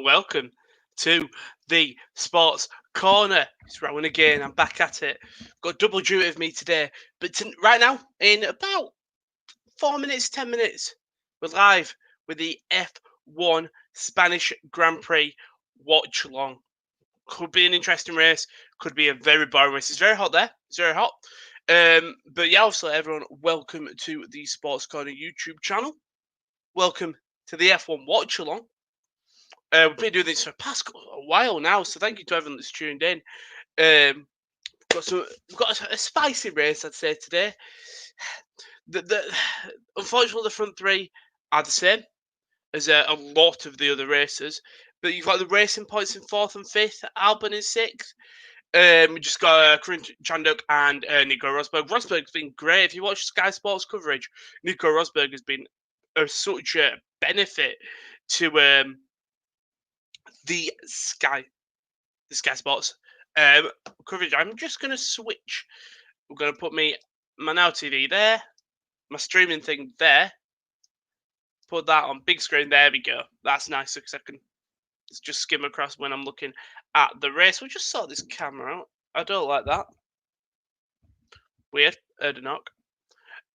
and welcome to the Sports Corner. It's Rowan again. I'm back at it. Got double duty of me today, but right now, in about 4 minutes, 10 minutes, we're live with the F1 Spanish Grand Prix Watchalong. Could be an interesting race. Could be a very boring race. It's very hot there. It's very hot. But yeah, also everyone, welcome to the Sports Corner YouTube channel. Welcome to the F1 Watchalong. We've been doing this for past a while now, so thank you to everyone that's tuned in. We've got a spicy race, I'd say, today. Unfortunately, the front three are the same as a lot of the other races, but you've got the racing points in fourth and fifth, Albon in sixth. We just got Corinne Chanduk and Nico Rosberg. Rosberg's been great. If you watch Sky Sports coverage, Nico Rosberg has been such a benefit to the Sky Sports coverage. I'm just going to switch. We're going to put my Now TV there, my streaming thing there. Put that on big screen. There we go. That's nice because I can just skim across when I'm looking at the race. We'll just sort this camera out. I don't like that. Weird. Heard a knock.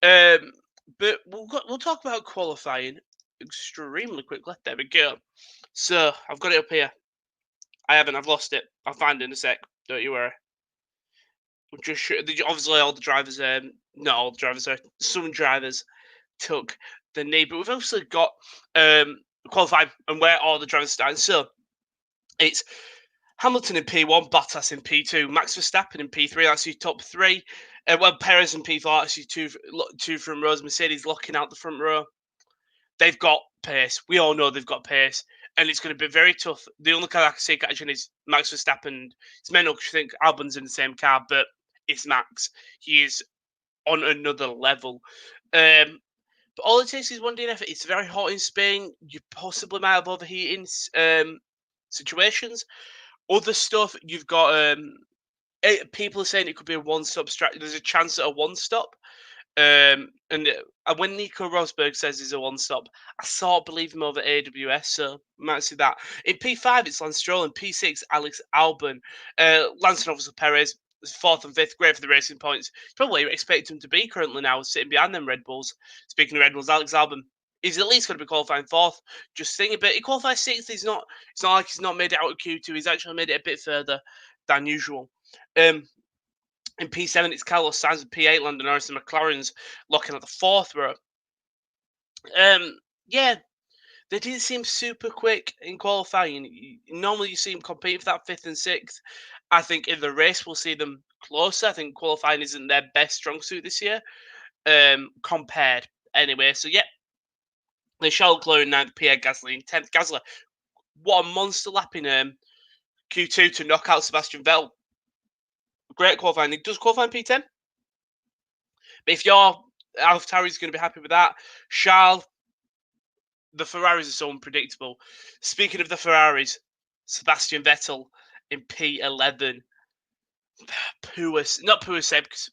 But we'll talk about qualifying extremely quickly. There we go. So I've got it up here. I've lost it. I'll find it in a sec. Don't you worry. Obviously, all the drivers, not all the drivers, sorry, some drivers took the knee, but we've also got qualifying and where all the drivers stand. So it's Hamilton in P1, Bottas in P2, Max Verstappen in P3. That's your top three. Perez in P4. That's your two front rows. Mercedes locking out the front row. They've got pace. We all know they've got pace. And it's going to be very tough. The only car I can see catching is Max Verstappen. It's mental because you think Albon's in the same car, but it's Max. He is on another level. But all it takes is one DNF. It's very hot in Spain. You possibly might have overheating situations. Other stuff, you've got people are saying it could be a one-stop strategy. There's a chance at a one-stop. And when Nico Rosberg says he's a one-stop, I sort of believe him over AWS, so might see that. In P5, it's Lance Stroll. In P6, Alex Albon. Lance and obviously Perez, fourth and fifth, great for the racing points. Probably expect him to be currently now, sitting behind them Red Bulls. Speaking of Red Bulls, Alex Albon, he's at least going to be qualifying fourth. Just thinking, but he qualified sixth. It's not like he's not made it out of Q2. He's actually made it a bit further than usual. In P7, it's Carlos Sainz. In P8, Lando Norris and McLaren's locking at the fourth row. Yeah, they didn't seem super quick in qualifying. Normally, you see them compete for that fifth and sixth. I think in the race, we'll see them closer. I think qualifying isn't their best strong suit this year, compared anyway. So, yeah, they Charles Leclerc in ninth, Pierre Gasly in 10th. Gasly, what a monster lap in Q2 to knock out Sebastian Vettel. Great qualifying. He does qualify in P10. But if you're AlphaTauri's going to be happy with that. Charles, the Ferraris are so unpredictable. Speaking of the Ferraris, Sebastian Vettel in P11. Not poor Seb, because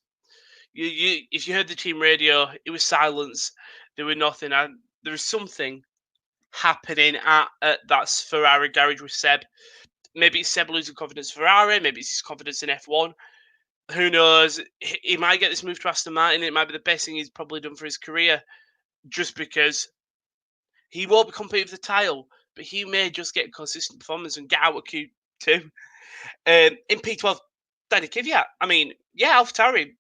if you heard the team radio, it was silence. There was nothing. There was something happening at that Ferrari garage with Seb. Maybe it's Seb losing confidence in Ferrari. Maybe it's his confidence in F1. Who knows? He might get this move to Aston Martin. It might be the best thing he's probably done for his career, just because he won't be competing for the title, but he may just get consistent performance and get out of Q2. In P12, Danny Kvyat. I mean, yeah, AlphaTauri.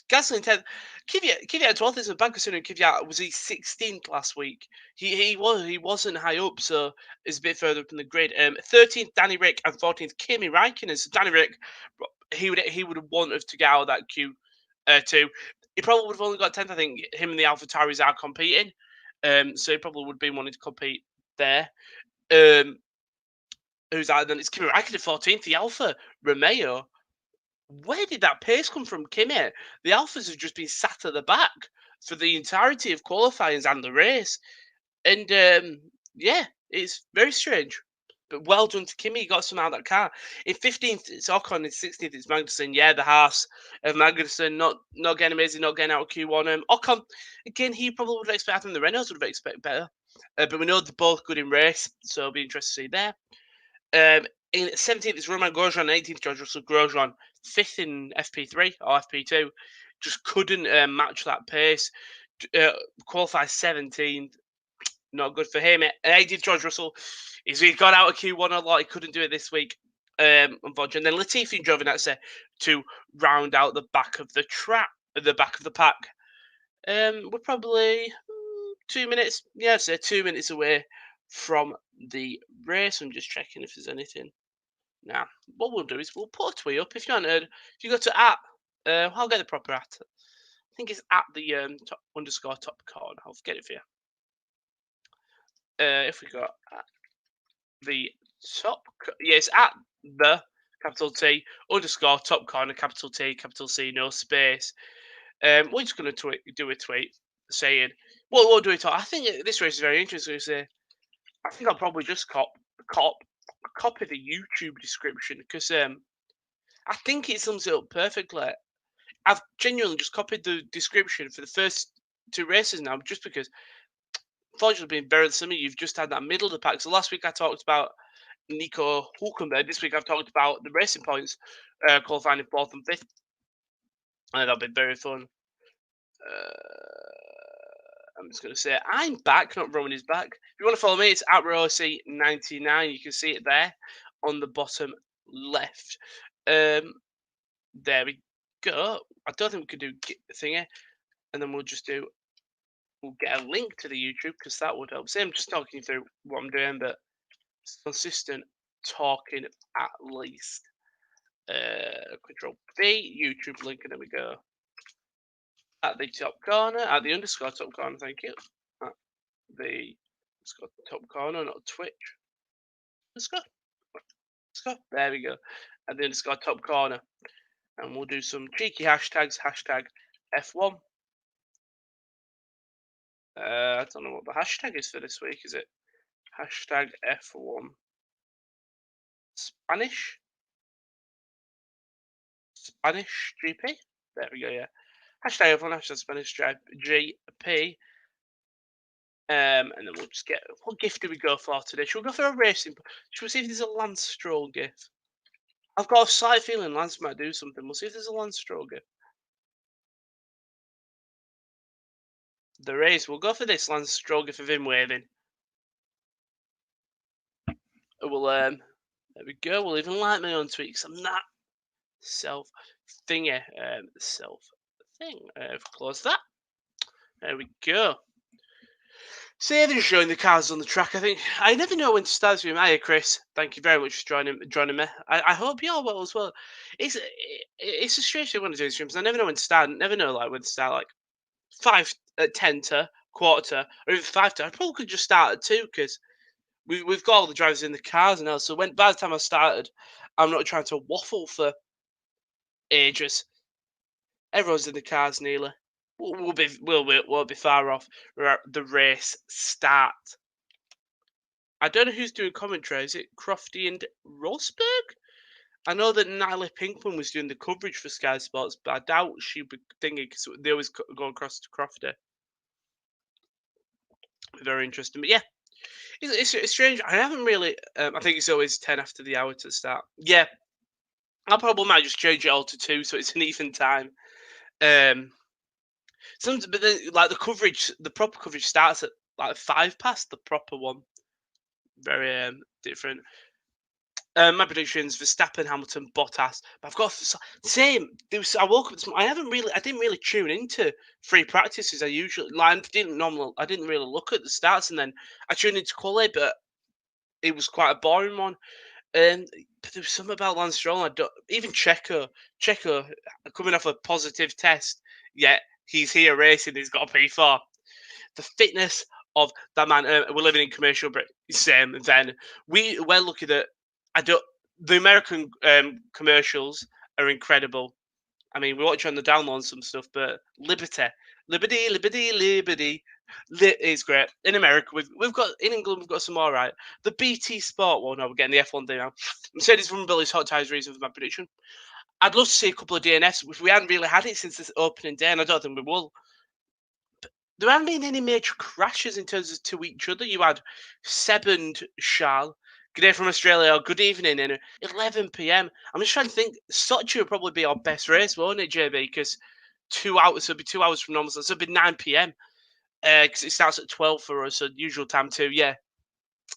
Gasly in 10th. Kvyat 12th isn't bad considering Kvyat was he 16th last week. He wasn't high up, so it's a bit further up in the grid. 13th, Danny Rick, and 14th, Kimi Räikkönen. So Danny Rick, he would have wanted to get out of that Q2. He probably would have only got 10th. I think him and the AlphaTauris are competing. So he probably would have been wanting to compete there. Who's that? Then it's Kimi Räikkönen 14th, the Alfa Romeo. Where did that pace come from, Kimi? The Alphas have just been sat at the back for the entirety of qualifying and the race. And yeah, it's very strange. But well done to Kimi. He got some out of that car. In 15th, it's Ocon. In 16th, it's Magnussen. Yeah, the Haas of Magnussen not getting amazing, not getting out of Q1. Ocon, again, he probably would have expected, I think the Renaults would have expected better. But we know they're both good in race, so it'll be interesting to see there. In 17th is Roman Grosjean, 18th George Russell Grosjean, 5th in FP3 or FP2. Just couldn't match that pace. Qualified 17th. Not good for him. 18th George Russell he got out of Q1 a lot. He couldn't do it this week. Unfortunately. And then Latifi and Giovinazzi to round out the back of the track, the back of the pack. We're probably 2 minutes. Yeah, so 2 minutes away from the race. I'm just checking if there's anything. Now, what we'll do is we'll put a tweet up. If you haven't heard, if you go to I'll get the proper at. I think it's at the top corner. I'll get it for you. If we go at the top, yes, at the capital T _ top corner, capital T, capital C, no space. We're just going to do a tweet saying, well, we'll do it all. I think this race is very interesting. I think I'll probably just copy the YouTube description because I think it sums it up perfectly. I've genuinely just copied the description for the first 2 races now, just because, fortunately, being very similar, you've just had that middle of the pack. So last week I talked about Nico Hulkenberg. This week I've talked about the racing points, qualifying in 4th and 5th. And that'll be very fun. I'm just going to say I'm back, not Rowan is back. If you want to follow me, it's at Rossi99. You can see it there on the bottom left. There we go. I don't think we could do thingy, and then we'll get a link to the YouTube because that would help. See, I'm just talking through what I'm doing, but it's consistent talking at least. Control B, YouTube link, and there we go. At the top corner, at the _ top corner, thank you. At the top corner, not Twitch. Let's go. There we go. At the _ top corner. And we'll do some cheeky hashtags. Hashtag F1. I don't know what the hashtag is for this week, is it? Hashtag F1. Spanish GP? There we go, yeah. Hashtag F1, hashtag Spanish GP. And then we'll just get, what gift do we go for today? Should we go for a racing? Should we see if there's a Lance Stroll gift? I've got a slight feeling Lance might do something. We'll see if there's a Lance Stroll gift. There is. We'll go for this Lance Stroll gift of him waving. We'll there we go. We'll even like me on Twitch. I'm not self thing. Close that. There we go. Saving showing the cars on the track. I think I never know when to start with him. Hiya, Chris. Thank you very much for joining me. I hope you're well as well. It's a strange thing when I do streams. I never know when to start. Never know when to start. Like 5 at 10 to quarter to, or even 5 to. I probably could just start at 2 because we've got all the drivers in the cars now. So by the time I started, I'm not trying to waffle for ages. Everyone's in the cars nearly. We'll be far off the race start. I don't know who's doing commentary. Is it Crofty and Rosberg? I know that Natalie Pinkman was doing the coverage for Sky Sports, but I doubt she'd be thinking because they always go across to Crofty. Very interesting, but yeah, it's strange. I haven't really. I think it's always 10 after the hour to start. Yeah, I probably might just change it all to 2, so it's an even time. But then, like the proper coverage starts at like 5 past the proper one. Very different. My predictions: Verstappen, Hamilton, Bottas. But I've got same. I woke up this morning. I didn't really tune into free practices. I usually I didn't really look at the starts, and then I tuned into quali, but it was quite a boring one. But there was something about Lance Stroll. Even Checo coming off a positive test, yet he's here racing. He's got a P4. The fitness of that man. We're living in commercial, but same. Then we're looking at. The American commercials are incredible. I mean, we watch on the download and some stuff, but Liberty is great. In America, we've got in England, we've got some all right. The BT Sport one, no, we're getting the F1 thing now. Mercedes Rumbilly's hot tires reason for my prediction. I'd love to see a couple of DNFs, which we hadn't really had it since this opening day, and I don't think we will. But there haven't been any major crashes in terms of to each other. You had Seb and Charles Good day from Australia, or good evening, and 11 p.m. I'm just trying to think. Sochi would probably be our best race, won't it, JB? Because 2 hours, so it'd be 2 hours from normal, so it'd be 9 p.m. Because it starts at 12 for us, so usual time too. Yeah.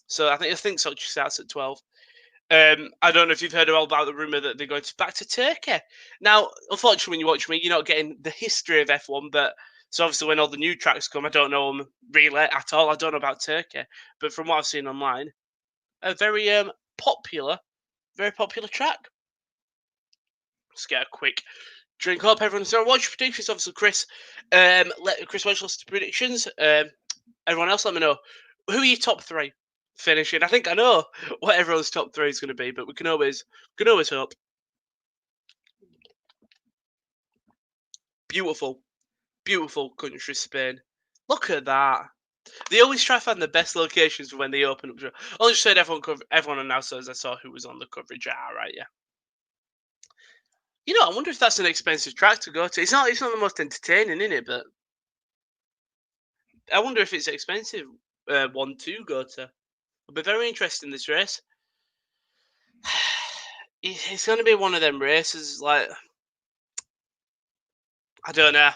So I think Sochi starts at 12. I don't know if you've heard all about the rumor that they're going back to Turkey. Now, unfortunately, when you watch me, you're not getting the history of F1, but so obviously when all the new tracks come, I don't know them really at all. I don't know about Turkey, but from what I've seen online, a very popular, very popular track. Let's get a quick drink up. Everyone's on watch predictions. Obviously, Chris. Let Chris watch list predictions. Everyone else, let me know who are your top three finishing. I think I know what everyone's top three is going to be, but we can always hope. Beautiful, beautiful country, Spain. Look at that. They always try to find the best locations for when they open up. I'll just say everyone announced as I saw who was on the coverage. Right, yeah. You know, I wonder if that's an expensive track to go to. It's not the most entertaining, in it, but I wonder if it's expensive one to go to. It'll be very interesting this race. It's going to be one of them races. Like, I don't know.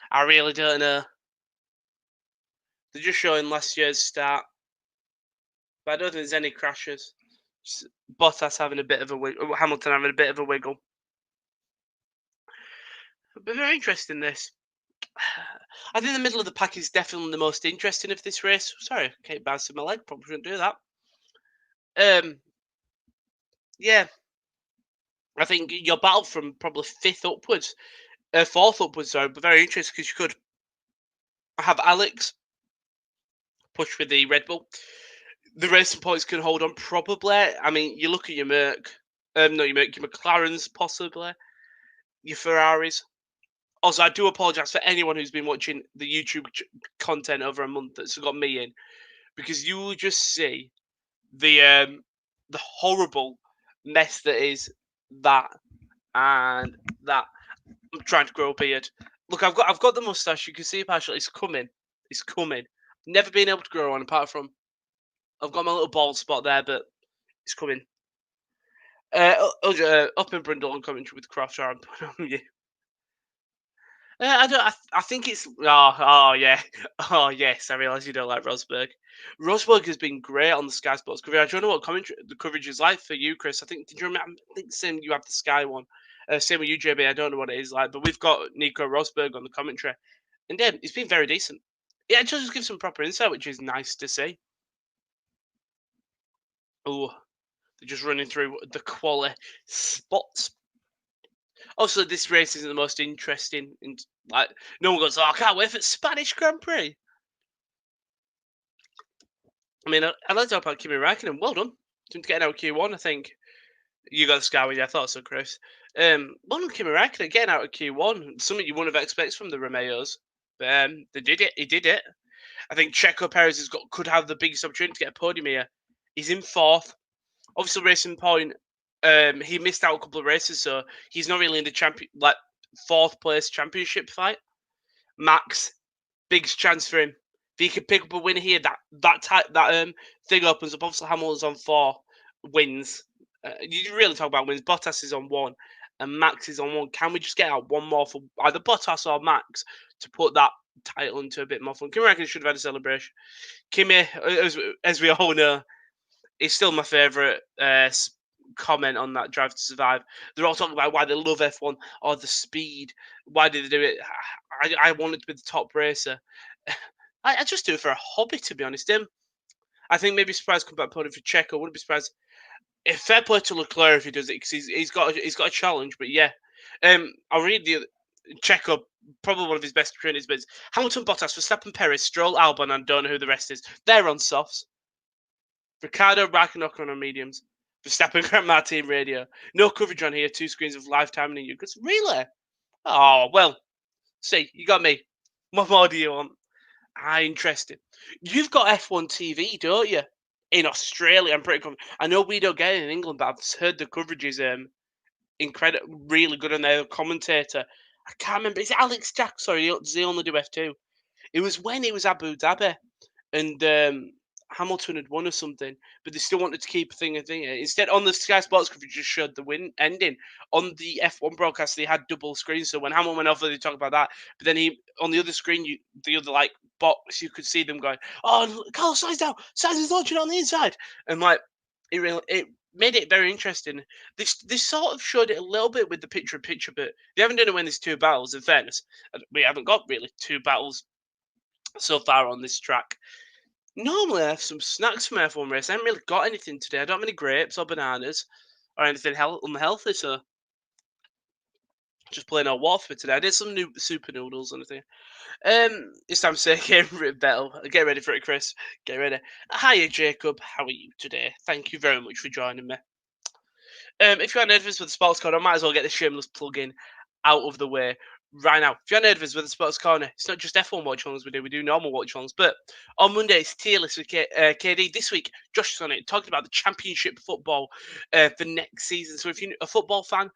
I really don't know. They're just showing last year's start, but I don't think there's any crashes. Just Bottas having a bit of a wiggle, Hamilton having a bit of a wiggle. It'll be very interesting. This. I think the middle of the pack is definitely the most interesting of this race. Sorry, I keep bouncing my leg. Probably shouldn't do that. Yeah, I think your battle from probably fourth upwards, sorry, but very interesting because you could have Alex push with the Red Bull. The racing points can hold on probably. I mean, you look at your your McLarens possibly, your Ferraris. Also, I do apologise for anyone who's been watching the YouTube content over a month that's got me in, because you will just see the horrible mess that is that and that. I'm trying to grow a beard. Look, I've got the mustache. You can see it partially. It's coming. It's coming. Never been able to grow one apart from I've got my little bald spot there, but it's coming. Up in Brindle and commentary with Croft arm on you. I don't. I think it's. Oh yeah. Oh yes. I realise you don't like Rosberg. Rosberg has been great on the Sky Sports coverage. I don't know what the coverage is like for you, Chris. I think. Did you remember? I think same. You have the Sky one. Same with you, JB. I don't know what it is like, but we've got Nico Rosberg on the commentary, and it's been very decent. Yeah, it just gives some proper insight, which is nice to see. Oh, they're just running through the quality spots. Also, this race isn't the most interesting. Like, no one goes, "Oh, I can't wait for Spanish Grand Prix." I mean, I'd like to talk about Kimi Räikkönen. Well done. Didn't get out of Q1, I think. You got the sky with you. I thought so, Chris. Well done, Kimi Räikkönen getting out of Q1. Something you wouldn't have expected from the Romeos. But they did it. He did it. I think Checo Perez could have the biggest opportunity to get a podium here. He's in fourth. Obviously, Racing Point. He missed out a couple of races, so he's not really in the fourth place championship fight. Max, big chance for him. If he could pick up a win here, that thing opens up. Obviously, Hamilton's on 4 wins. You really talk about wins. Bottas is on 1, and Max is on 1. Can we just get out one more for either Bottas or Max to put that title into a bit more fun? Kimi Räikkönen should have had a celebration. Kimi, as we all know, is still my favourite comment on that Drive to Survive. They're all talking about why they love F1 or the speed. Why did they do it? I wanted to be the top racer. I just do it for a hobby, to be honest. I think maybe surprised come back podium for Checo. Wouldn't be surprised. If fair play to Leclerc if he does it, because he's got a challenge. But yeah, I'll read the Checo, probably one of his best opportunities. But Hamilton, Bottas, Verstappen, Perez, Stroll, Albon, and don't know who the rest is. They're on softs. Ricardo, Raikkonen on mediums. Verstappen, Grant Martin radio. No coverage on here. 2 screens of live timing in you. Really? Oh well. See, you got me. What more do you want? Interesting. You've got F1 TV, don't you? In Australia, I'm pretty confident. I know we don't get it in England, but I've heard the coverage is incredible, really good on their commentator. I can't remember. Is it Alex Jack? Sorry, does he only do F2? It was when it was Abu Dhabi, and Hamilton had won or something, but they still wanted to keep a thing. Instead, on the Sky Sports coverage, just showed the win ending. On the F1 broadcast, they had double screens, so when Hamilton went off, they talked about that. But then on the other screen, the other like box, you could see them going, "Oh, Carlos Sainz is launching on the inside," and like it made it very interesting. This sort of showed it a little bit with the picture-in-picture, but they haven't done it when there's two battles. In fairness, we haven't got really two battles so far on this track. Normally, I have some snacks for my F1 race. I haven't really got anything today. I don't have any grapes or bananas or anything unhealthy, so just plain old water for today. I did some new super noodles and everything. It's time to say get battle. Get ready for it, Chris. Get ready. Hiya, Jacob. How are you today? Thank you very much for joining me. If you're nervous with the Sports Corner, I might as well get the shameless plug-in out of the way right now. If you're nervous with the Sports Corner, it's not just F1 watch-alongs we do normal watch-alongs. But on Monday, it's tier list with KD. This week, Josh is on it, talking about the championship football for next season. So if you're a football fan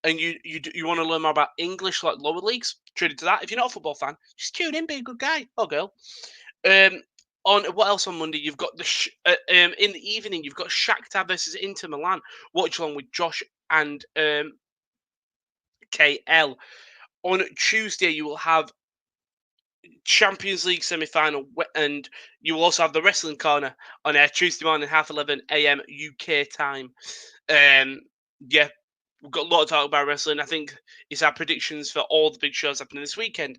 and you want to learn more about English, like lower leagues, treat it to that. If you're not a football fan, just tune in, be a good guy or girl. On what else on Monday? You've got in the evening. You've got Shakhtar versus Inter Milan. Watch along with Josh and KL. On Tuesday, you will have Champions League semi-final, and you will also have the Wrestling Corner on Tuesday morning, 11:30 a.m. UK time. Yeah, we've got a lot to talk about wrestling. I think it's our predictions for all the big shows happening this weekend.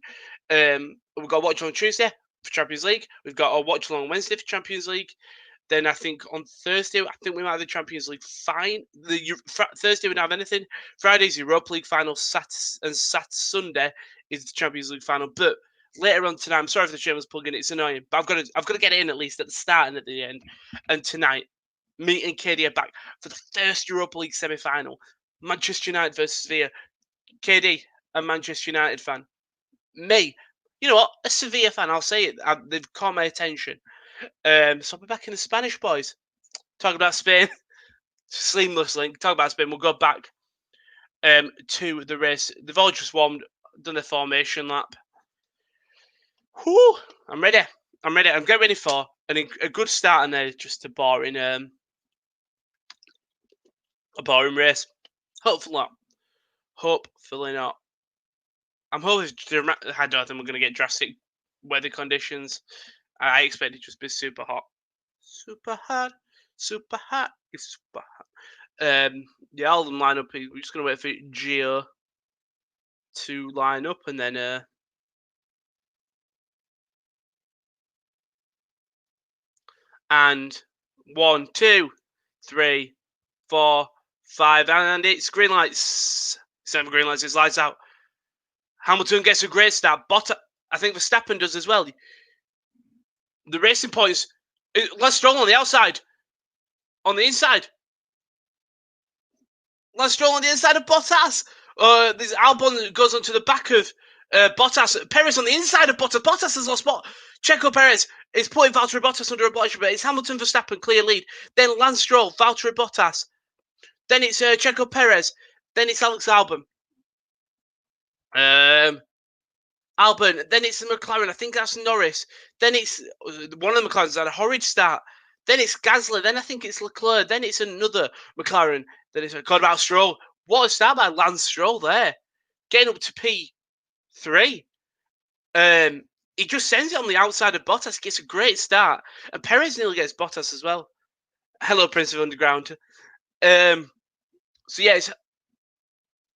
We've got Watch on Tuesday for Champions League. We've got our Watch along Wednesday for Champions League. Then I think on Thursday, I think we might have the Champions League Thursday we don't have anything. Friday's Europa League final. Sunday is the Champions League final. But later on tonight, I'm sorry for the shameless plug-in. It's annoying, but I've got to get it in at least at the start and at the end. And tonight, me and KD are back for the first Europa League semi-final. Manchester United versus Sevilla. KD, a Manchester United fan. Me, you know what? A Sevilla fan. I'll say it. They've caught my attention. So I'll be back in the Spanish, boys. Talk about Spain. Seamless link. Talk about Spain. We'll go back to the race. They've all just done their formation lap. Whew, I'm ready. I'm getting ready for a good start and then just a boring race. Hopefully not. I'm hoping I don't think we're going to get drastic weather conditions. I expect it to just be super hot. Super hot. It's super hot. Yeah, all of them line up. We're just going to wait for Gio to line up and then and 1, 2, 3, 4, 5, and it's green lights. 7 green lights. It's lights out. Hamilton gets a great start. I think Verstappen does as well. The racing points. Lance Stroll on the outside. On the inside. Lance Stroll on the inside of Bottas. This Albon goes onto the back of Bottas. Perez on the inside of Bottas. Bottas has lost spot. Checo Perez is putting Valtteri Bottas under obligation, but it's Hamilton Verstappen, clear lead. Then Lance Stroll, Valtteri Bottas. Then it's Checo Perez. Then it's Alex Albon. Albon. Then it's the McLaren. I think that's Norris. Then it's one of the McLarens had a horrid start. Then it's Gasly. Then I think it's Leclerc. Then it's another McLaren. Then it's about Stroll. What a start by Lance Stroll there. Getting up to P3. He just sends it on the outside of Bottas. Gets a great start. And Perez nearly gets Bottas as well. Hello, Prince of Underground. So yeah,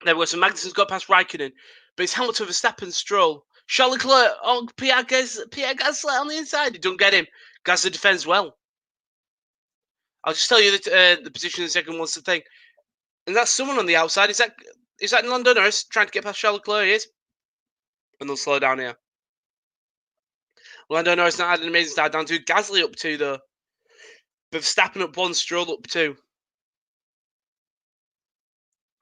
there was some Magnussen's got past Raikkonen. But it's Hamilton, Verstappen, Stroll. Charles Leclerc on Pierre Gasly on the inside. He don't get him. Gasly defends well. I'll just tell you the position in a second once the thing. And that's someone on the outside. Is that Lando Norris trying to get past Charles Leclerc? He is. And they'll slow down here. Lando Norris not had an amazing start, down to Gasly up 2 though. But Verstappen up 1, Stroll up 2.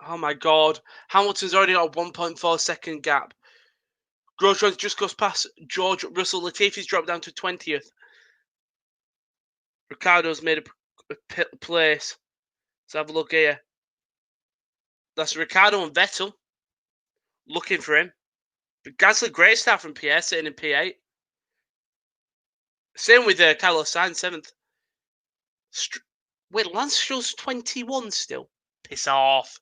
Oh my God. Hamilton's already got a 1.4 second gap. Grosjean just goes past George Russell. Latifi's dropped down to 20th. Ricciardo's made a place. Let's have a look here. That's Ricciardo and Vettel. Looking for him. But Gasly, great start from Pierre, sitting in P8. Same with Carlos Sainz, 7th. Wait, Lance Stroll's 21 still? Piss off.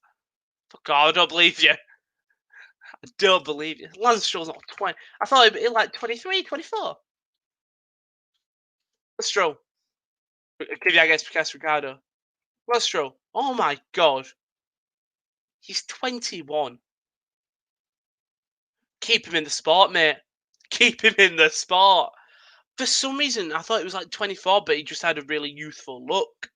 Fuck off, I don't believe you. I don't believe you. Lance Stroll's not 20. I thought he'd be like 23, 24. Let's Stroll. Give you against Piquet Ricardo. Let's Stroll. Oh my god. He's 21. Keep him in the sport, mate. Keep him in the sport. For some reason, I thought it was like 24, but he just had a really youthful look.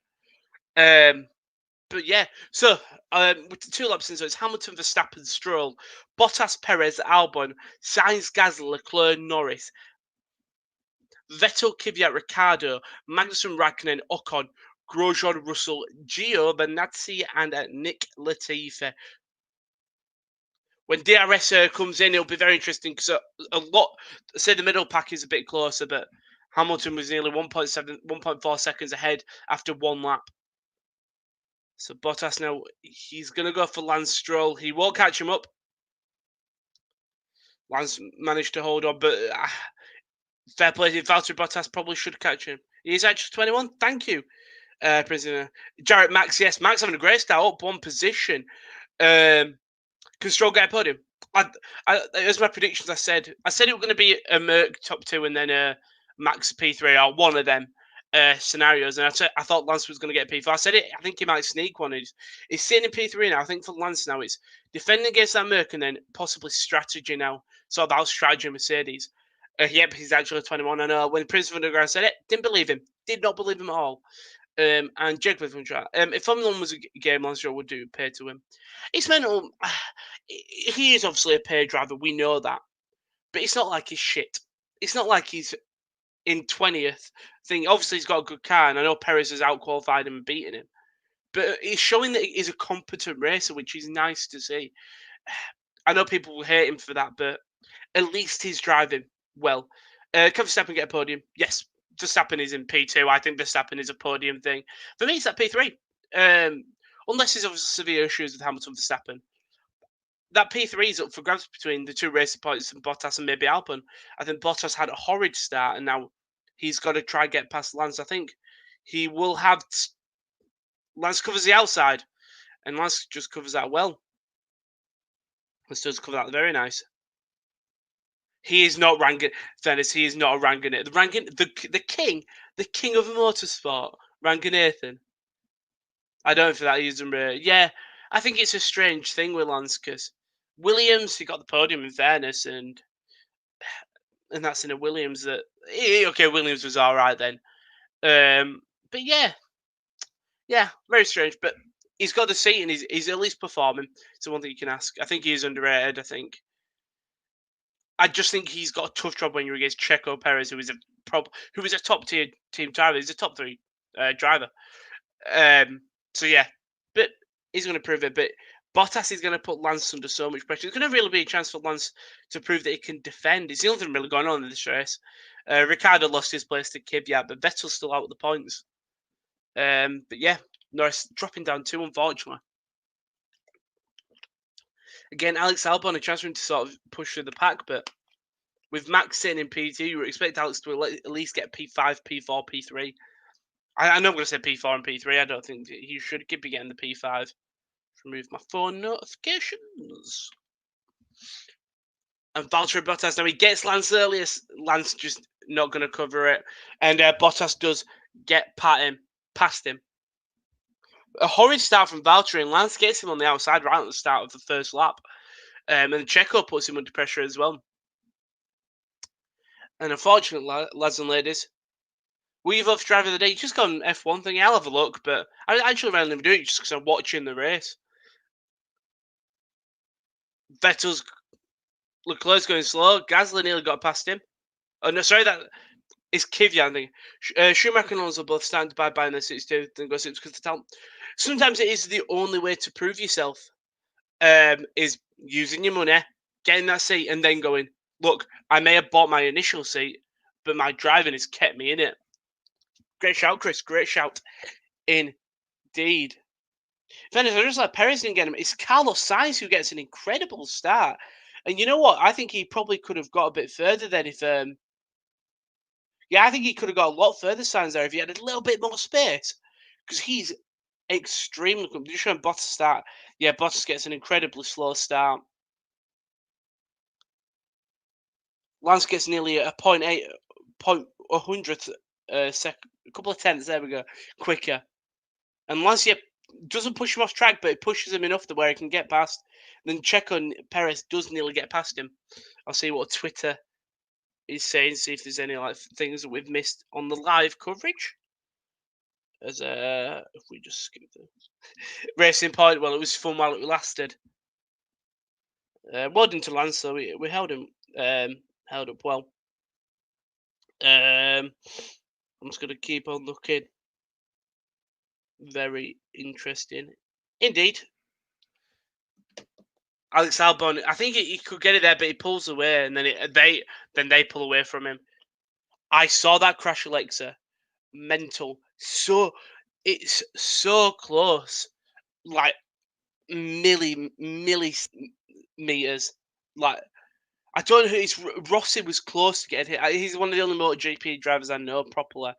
But yeah, so with the 2 laps in, so it's Hamilton, Verstappen, Stroll, Bottas, Perez, Albon, Sainz, Gasly, Leclerc, Norris, Vettel, Kvyat, Ricardo, Magnussen, Raikkonen, Ocon, Grosjean, Russell, Gio, Benazzi, and Nick Latifi. When DRS comes in, it'll be very interesting because a lot, say the middle pack is a bit closer, but Hamilton was nearly 1.4 seconds ahead after 1 lap. So Bottas now, he's going to go for Lance Stroll. He won't catch him up. Lance managed to hold on, but fair play. Valtteri Bottas probably should catch him. He's actually 21. Thank you, prisoner. Jarrett Max, yes. Max having a great start, up 1 position. Can Stroll get a podium? As my predictions, I said it was going to be a Merc top 2 and then a Max P3 or one of them scenarios. And I thought Lance was going to get P4. I said it. I think he might sneak one. He's sitting in P3 now. I think for Lance now, it's defending against that Merc and then possibly strategy now. So about strategy Mercedes. Yep, he's actually 21. I know when Prince van der Graaf said it, didn't believe him. Did not believe him at all. And Jake with him. If Formula 1 was a game, Lance Stroll would do pay to him. It's mental. He is obviously a pay driver. We know that. But it's not like he's shit. It's not like he's in 20th thing. Obviously, he's got a good car, and I know Perez has outqualified him and beaten him. But he's showing that he's a competent racer, which is nice to see. I know people will hate him for that, but at least he's driving well. Can Verstappen get a podium? Yes. Verstappen is in P2. I think Verstappen is a podium thing. For me, it's at P3. Unless there's obviously severe issues with Hamilton Verstappen. That P3 is up for grabs between the 2 racing points and Bottas and maybe Albon. I think Bottas had a horrid start and now he's got to try and get past Lance. I think he will have... Lance covers the outside and Lance just covers that well. Lance does cover that very nice. He is not ranking Venice. He is not ranking it. The king of motorsport, ranking Nathan. I don't feel that he's yeah. I think it's a strange thing with Lance because Williams, he got the podium in fairness, and that's in a Williams that okay, Williams was all right then. But yeah, very strange. But he's got the seat and he's at least performing. It's the one thing you can ask. I think he's underrated. I just think he's got a tough job when you're against Checo Perez, who is a top tier team driver. He's a top 3 driver. So yeah, but he's going to prove it. But Bottas is going to put Lance under so much pressure. There's going to really be a chance for Lance to prove that he can defend. It's the only thing really going on in this race. Ricciardo lost his place to Kvyat, but Vettel's still out with the points. But yeah, Norris dropping down 2, unfortunately. Again, Alex Albon, a chance for him to sort of push through the pack, but with Max sitting in P2, you would expect Alex to at least get P5, P4, P3. I know I'm going to say P4 and P3. I don't think he should be getting the P5. Remove my phone notifications. And Valtteri Bottas, now he gets Lance earliest. Lance just not going to cover it. And Bottas does get past him. A horrid start from Valtteri, and Lance gets him on the outside right at the start of the first lap. And Checo puts him under pressure as well. And unfortunately, lads and ladies, will you vote for driver of the day? You just got an F1 thing. I'll have a look, but I actually randomly do it just because I'm watching the race. Leclerc's going slow. Gasly nearly got past him. Oh no, sorry, that is Kvyat. I think Schumacher and Alonso both starting to buy in their 62. Then go 6 because the talent. Sometimes it is the only way to prove yourself. Is using your money, getting that seat, and then going, look, I may have bought my initial seat, but my driving has kept me in it. Great shout, Chris. Great shout. Indeed. Venice, I just like Perez didn't get him. It's Carlos Sainz who gets an incredible start. And you know what? I think he probably could have got a bit further then if... yeah, I think he could have got a lot further, Sainz, there, if he had a little bit more space. because he's extremely good. Just showing Bottas start. Yeah, Bottas gets an incredibly slow start. Lance gets nearly a 0.8, 100th second, a couple of tenths. There we go, quicker. And Lance, yeah, doesn't push him off track, but it pushes him enough to where he can get past. Then Checo and Perez does nearly get past him. I'll see what Twitter is saying, see if there's any like things that we've missed on the live coverage. As if we just skip the Racing Point, well, it was fun while it lasted. Well done to Lance, so we held him held up well. I'm just gonna keep on looking. Very interesting, indeed. Alex Albon, I think he could get it there, but he pulls away, and then they pull away from him. I saw that crash, Alexa. Mental. So it's so close, like millimeters. Like I don't know. It's Rossi was close to getting hit. He's one of the only MotoGP drivers I know properly.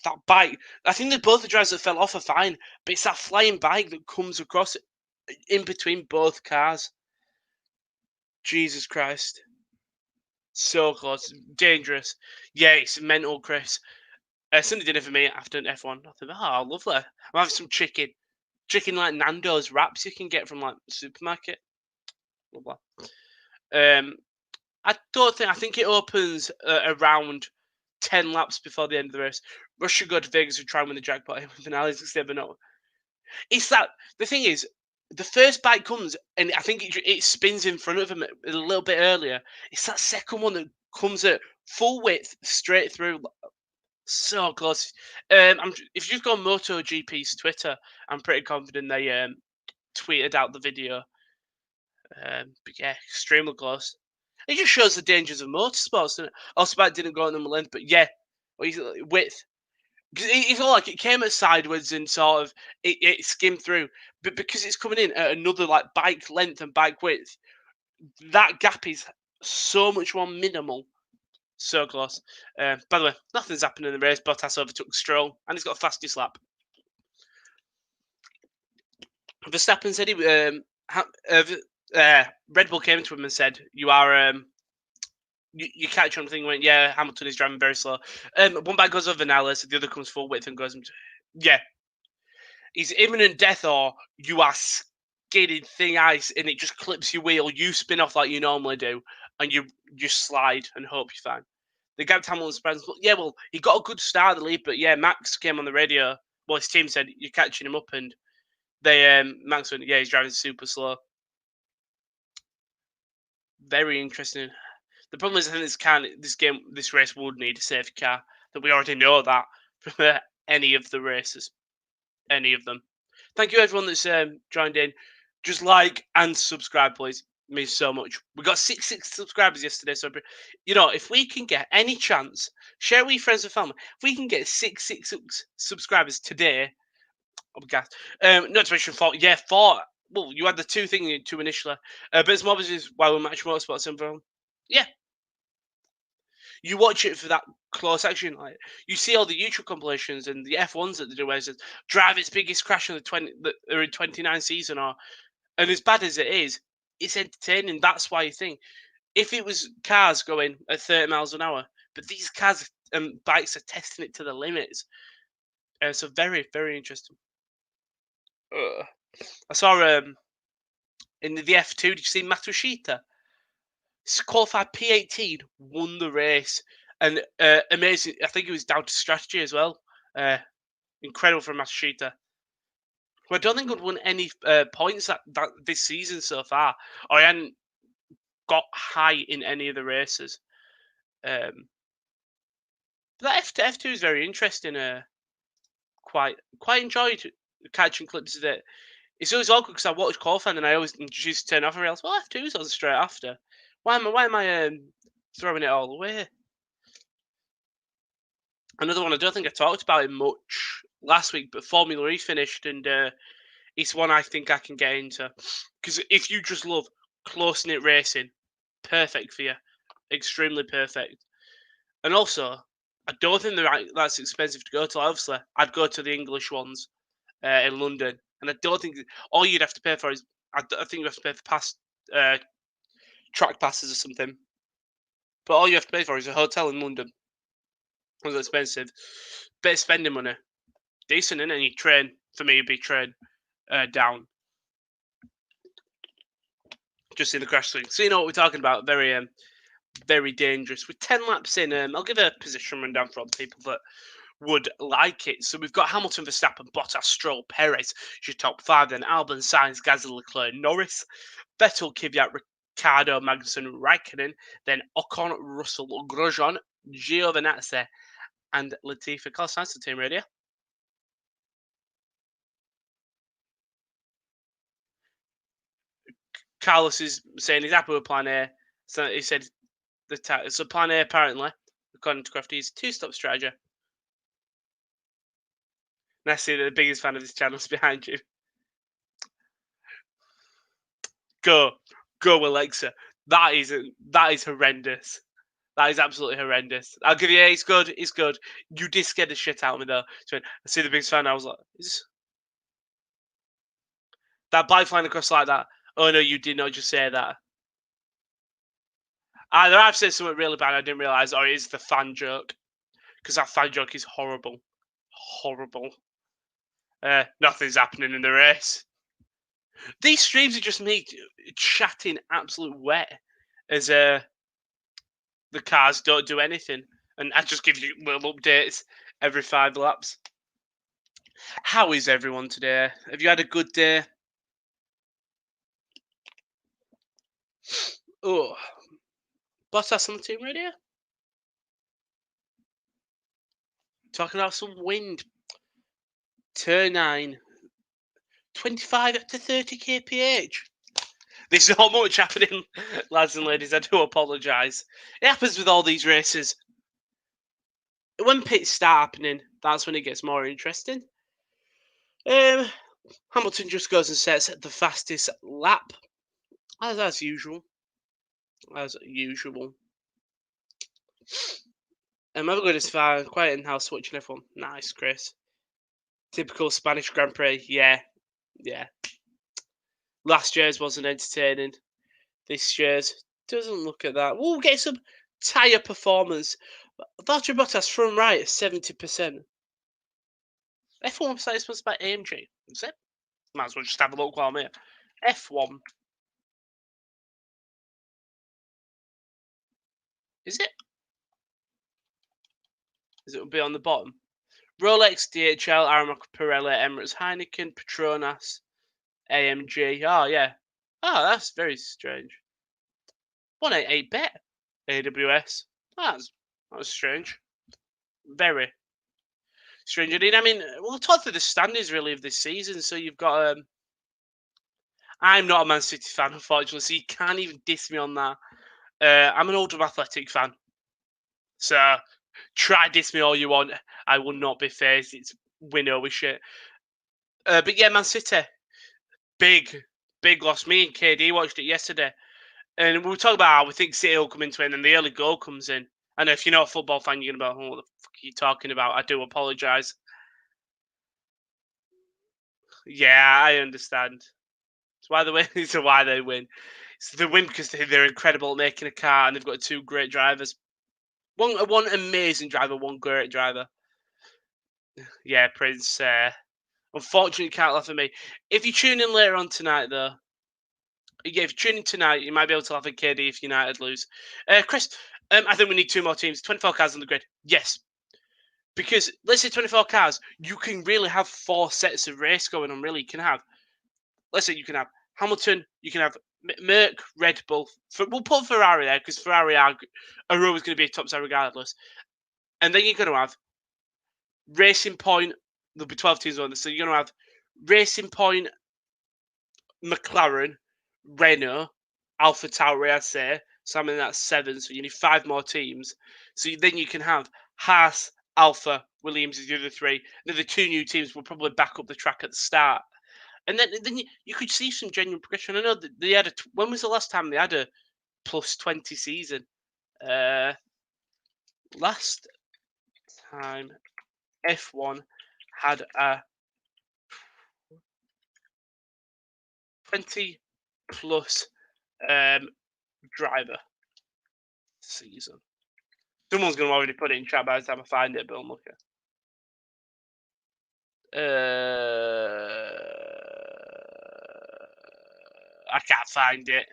That bike. I think that both the drivers that fell off are fine, but it's that flying bike that comes across in between both cars. Jesus Christ. So close. Dangerous. Yeah, it's mental, Chris. Somebody did it for me after an F1. I thought, oh, lovely. I'm having some chicken. Chicken like Nando's wraps you can get from like supermarket. Lovely. I don't think. I think it opens around 10 laps before the end of the race. Rush should go to Vegas and try and win the jackpot finale. It's never know. It's that the thing is, the first bike comes and I think it spins in front of him a little bit earlier. It's that second one that comes at full width straight through. So close. If you go on MotoGP's Twitter, I'm pretty confident they tweeted out the video. But yeah, extremely close. It just shows the dangers of motorsports, doesn't it? Also, bike didn't go on the length, but yeah, width. It felt like it came at sideways and sort of it skimmed through, but because it's coming in at another like bike length and bike width, that gap is so much more minimal. So close. By the way, nothing's happened in the race. Bottas overtook Stroll, and he's got a fastest lap. Verstappen said Red Bull came to him and said, "You are you catch on the thing." Went, yeah, Hamilton is driving very slow. One bike goes over Vinales, the other comes full width and goes. Yeah, he's imminent death, or you are skidding thin ice and it just clips your wheel. You spin off like you normally do, and you just slide and hope you're fine. The gap to Hamilton's presence. Yeah, well, he got a good start of the lead, but yeah, Max came on the radio. Well, his team said you're catching him up, and they Max went, yeah, he's driving super slow. Very interesting. The problem is, I think this race would need a safety car. That we already know that from any of the races, any of them. Thank you everyone that's joined in. Just like and subscribe, please. It means so much. We got 66 subscribers yesterday, so if we can get any chance, share with your friends and family. If we can get 66 subscribers today, I'll be gassed. Not to mention four. Well, you had the two initially, but it's more business while we match motorsports and yeah. You watch it for that close action. Like you see all the YouTube compilations and the F1s that they do, where it says drive its biggest crash in in 29 season, and as bad as it is, it's entertaining. That's why you think if it was cars going at 30 miles an hour, but these cars and bikes are testing it to the limits. So very, very interesting. I saw in the F2. Did you see Matsushita? Qualified P18, won the race, and amazing. I think it was down to strategy as well. Incredible from Matsushita. Who I don't think would won any points that this season so far, or he hadn't got high in any of the races. But that F2 is very interesting. Quite enjoyed catching clips of it. It's always awkward because I watch qualifying and I always just turn off and realize, well, F2 is on straight after. Why am I throwing it all away? Another one I don't think I talked about it much last week, but Formula E finished, and it's one I think I can get into. Because if you just love close-knit racing, perfect for you. Extremely perfect. And also, I don't think that's expensive to go to. Obviously, I'd go to the English ones in London, and I don't think all you'd have to pay for is I think you have to pay for track passes or something. But all you have to pay for is a hotel in London. It's expensive. Bit of spending money. Decent, innit? And you train. For me, it'd be train down. Just in the crash swing. So you know what we're talking about. Very, very dangerous. With 10 laps in, I'll give a position rundown for all the people that would like it. So we've got Hamilton, Verstappen, Bottas, Stroll, Perez. Your top 5 then. Albon, Sainz, Gasly, Leclerc, Norris. Vettel, Kvyat, Ricciardo, Magnussen, Raikkonen. Then Ocon, Russell, Grosjean, Giovinazzi, and Latifi. Carlos Sainz to Team Radio. Carlos is saying he's happy with Plan A. So he said so Plan A apparently, according to Crafty, is 2-stop strategy. And I see that the biggest fan of this channel is behind you. Go, Alexa. That is horrendous. That is absolutely horrendous. I'll give you it's good. It's good. You did scare the shit out of me though. So I see the biggest fan. I was like, is that bike flying across like that? Oh no, you did not just say that. Either I've said something really bad I didn't realise, or it is the fan joke. Because that fan joke is horrible. Horrible. Nothing's happening in the race. These streams are just me chatting absolute wet as the cars don't do anything. And I just give you little updates every 5 laps. How is everyone today? Have you had a good day? Oh, Bottas on the Team Radio? Talking about some wind. Turn 9. 25 up to 30 kph. There's not much happening, lads and ladies. I do apologise. It happens with all these races. When pits start happening, that's when it gets more interesting. Hamilton just goes and sets the fastest lap, as usual. As usual. I've got this far, quiet in house watching everyone. Nice, Chris. Typical Spanish Grand Prix. Yeah. Last year's wasn't entertaining. This year's doesn't look at that. We'll get some tyre performance. Valtteri Bottas from right, 70%. F1 website sponsored by AMG. That's it. Might as well just have a look while I'm here. F1. Is it? Is it will be on the bottom? Rolex, DHL, Aramark, Pirelli, Emirates, Heineken, Petronas, AMG. Oh, yeah. Oh, that's very strange. 188 bet. AWS. That was strange. Very strange indeed. I mean, we'll talk through the standings really of this season. So you've got. I'm not a Man City fan, unfortunately, so you can't even diss me on that. I'm an Oldham Athletic fan. So try diss me all you want. I will not be phased. It's winnowy shit. But yeah, Man City. Big loss. Me and KD watched it yesterday. And we were talking about how we think City will come into it, and then the early goal comes in. And if you're not a football fan, you're going to be like, what the fuck are you talking about? I do apologise. Yeah, I understand. It's why they win. It's why they win. It's they win because they're incredible at making a car, and they've got 2 great drivers. One amazing driver, one great driver. Yeah, Prince. Unfortunately, can't laugh at me. If you tune in later on tonight, though, yeah, if you tune in tonight, you might be able to laugh at KD if United lose. Chris, I think we need 2 more teams. 24 cars on the grid. Yes. Because let's say 24 cars, you can really have 4 sets of race going on. Really, you can have. Let's say you can have Hamilton, you can have Merc, Red Bull. We'll put Ferrari there because Ferrari are always going to be a top side regardless. And then you're going to have Racing Point. There'll be 12 teams on this, so you're going to have Racing Point, McLaren, Renault, Alpha Tauri, I'd say. So I mean that's 7. So you need 5 more teams. So then you can have Haas, Alpha, Williams is the other 3. Then the 2 new teams will probably back up the track at the start. And then you could see some genuine progression. I know that they had when was the last time they had a plus 20 season? Last time F1 had a 20 plus driver season. Someone's going to already put it in chat by the time I find it, but I'm looking. I can't find it.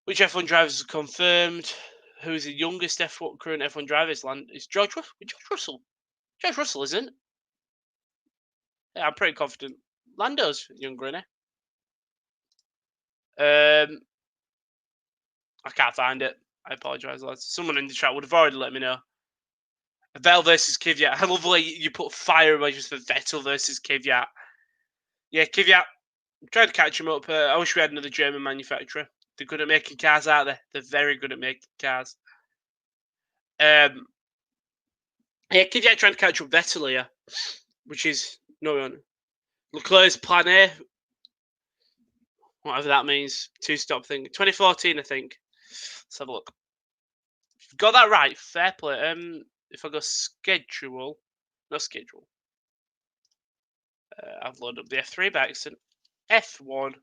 Which F1 drivers are confirmed? Who's the youngest current F1 driver? It's George Russell. George Russell, isn't it? Yeah, I'm pretty confident. Lando's younger, isn't he? I can't find it. I apologise, lads. Someone in the chat would have already let me know. Vettel versus Kvyat. I love the way you put fire emojis for Vettel versus Kvyat. Yeah, Kvyat. I'm trying to catch him up. I wish we had another German manufacturer. They're good at making cars, aren't they? They're very good at making cars. Yeah, Kvyat trying to catch up Vettel here, which is no one. Leclerc's plan A, whatever that means, two-stop thing. 2014, I think. Let's have a look. Got that right. Fair play. If I go schedule, not schedule. I've loaded up the F3 by accident. F1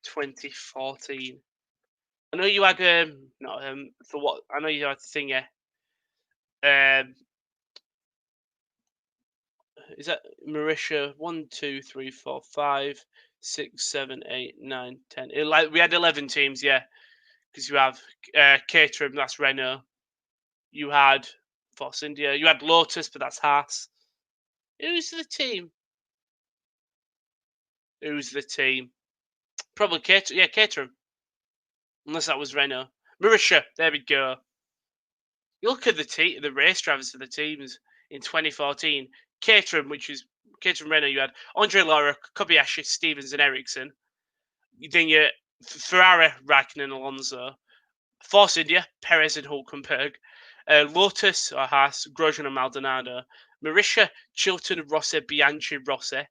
2014. I know you had for what? I know you had Thinger. Is that Marisha? 1, 2, 3, 4, 5, 6, 7, 8, 9, 10. We had 11 teams, yeah. Because you have Caterham, that's Renault. You had Force India. You had Lotus, but that's Haas. Who's the team? Probably Caterham. Yeah, Caterham. Unless that was Renault. Marisha, there we go. You look at the race drivers for the teams in 2014. Caterham, which is Caterham Renault, you had Andre Lara, Kobayashi, Stevens, and Ericsson. Then you Ferrari, Raikkonen, Alonso. Force India, Perez and Hulkenberg. Lotus, or Haas, Grosjean and Maldonado. Marisha, Chilton, Rossi, Bianchi, Rossi.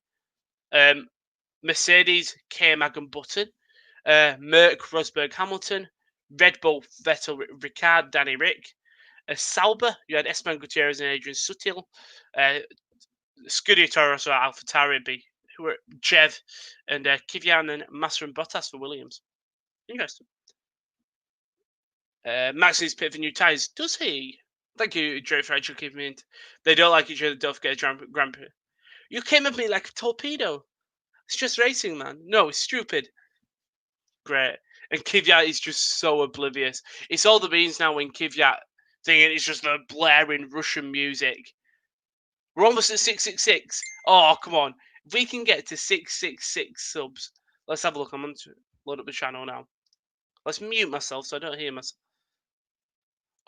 Mercedes, K-Mag and Button. Merck, Rosberg, Hamilton. Red Bull, Vettel, Ricard, Danny Rick. Sauber, you had Esteban Gutierrez and Adrian Sutil. Scuderia Toro, so AlphaTauri, who were Jev, and Kvyat and Massa and Bottas for Williams. Interesting. Max needs to pit for new tyres. Does he? Thank you, Joe, for actually keeping me in. They don't like each other, don't get a Grand Prix. You came at me like a torpedo. It's just racing, man. No, it's stupid. Great. And Kvyat is just so oblivious. It's all the beans now when Kvyat thinking it's just the blaring Russian music. We're almost at 666. Oh, come on. If we can get to 666 subs, let's have a look. I'm going to load up the channel now. Let's mute myself so I don't hear myself.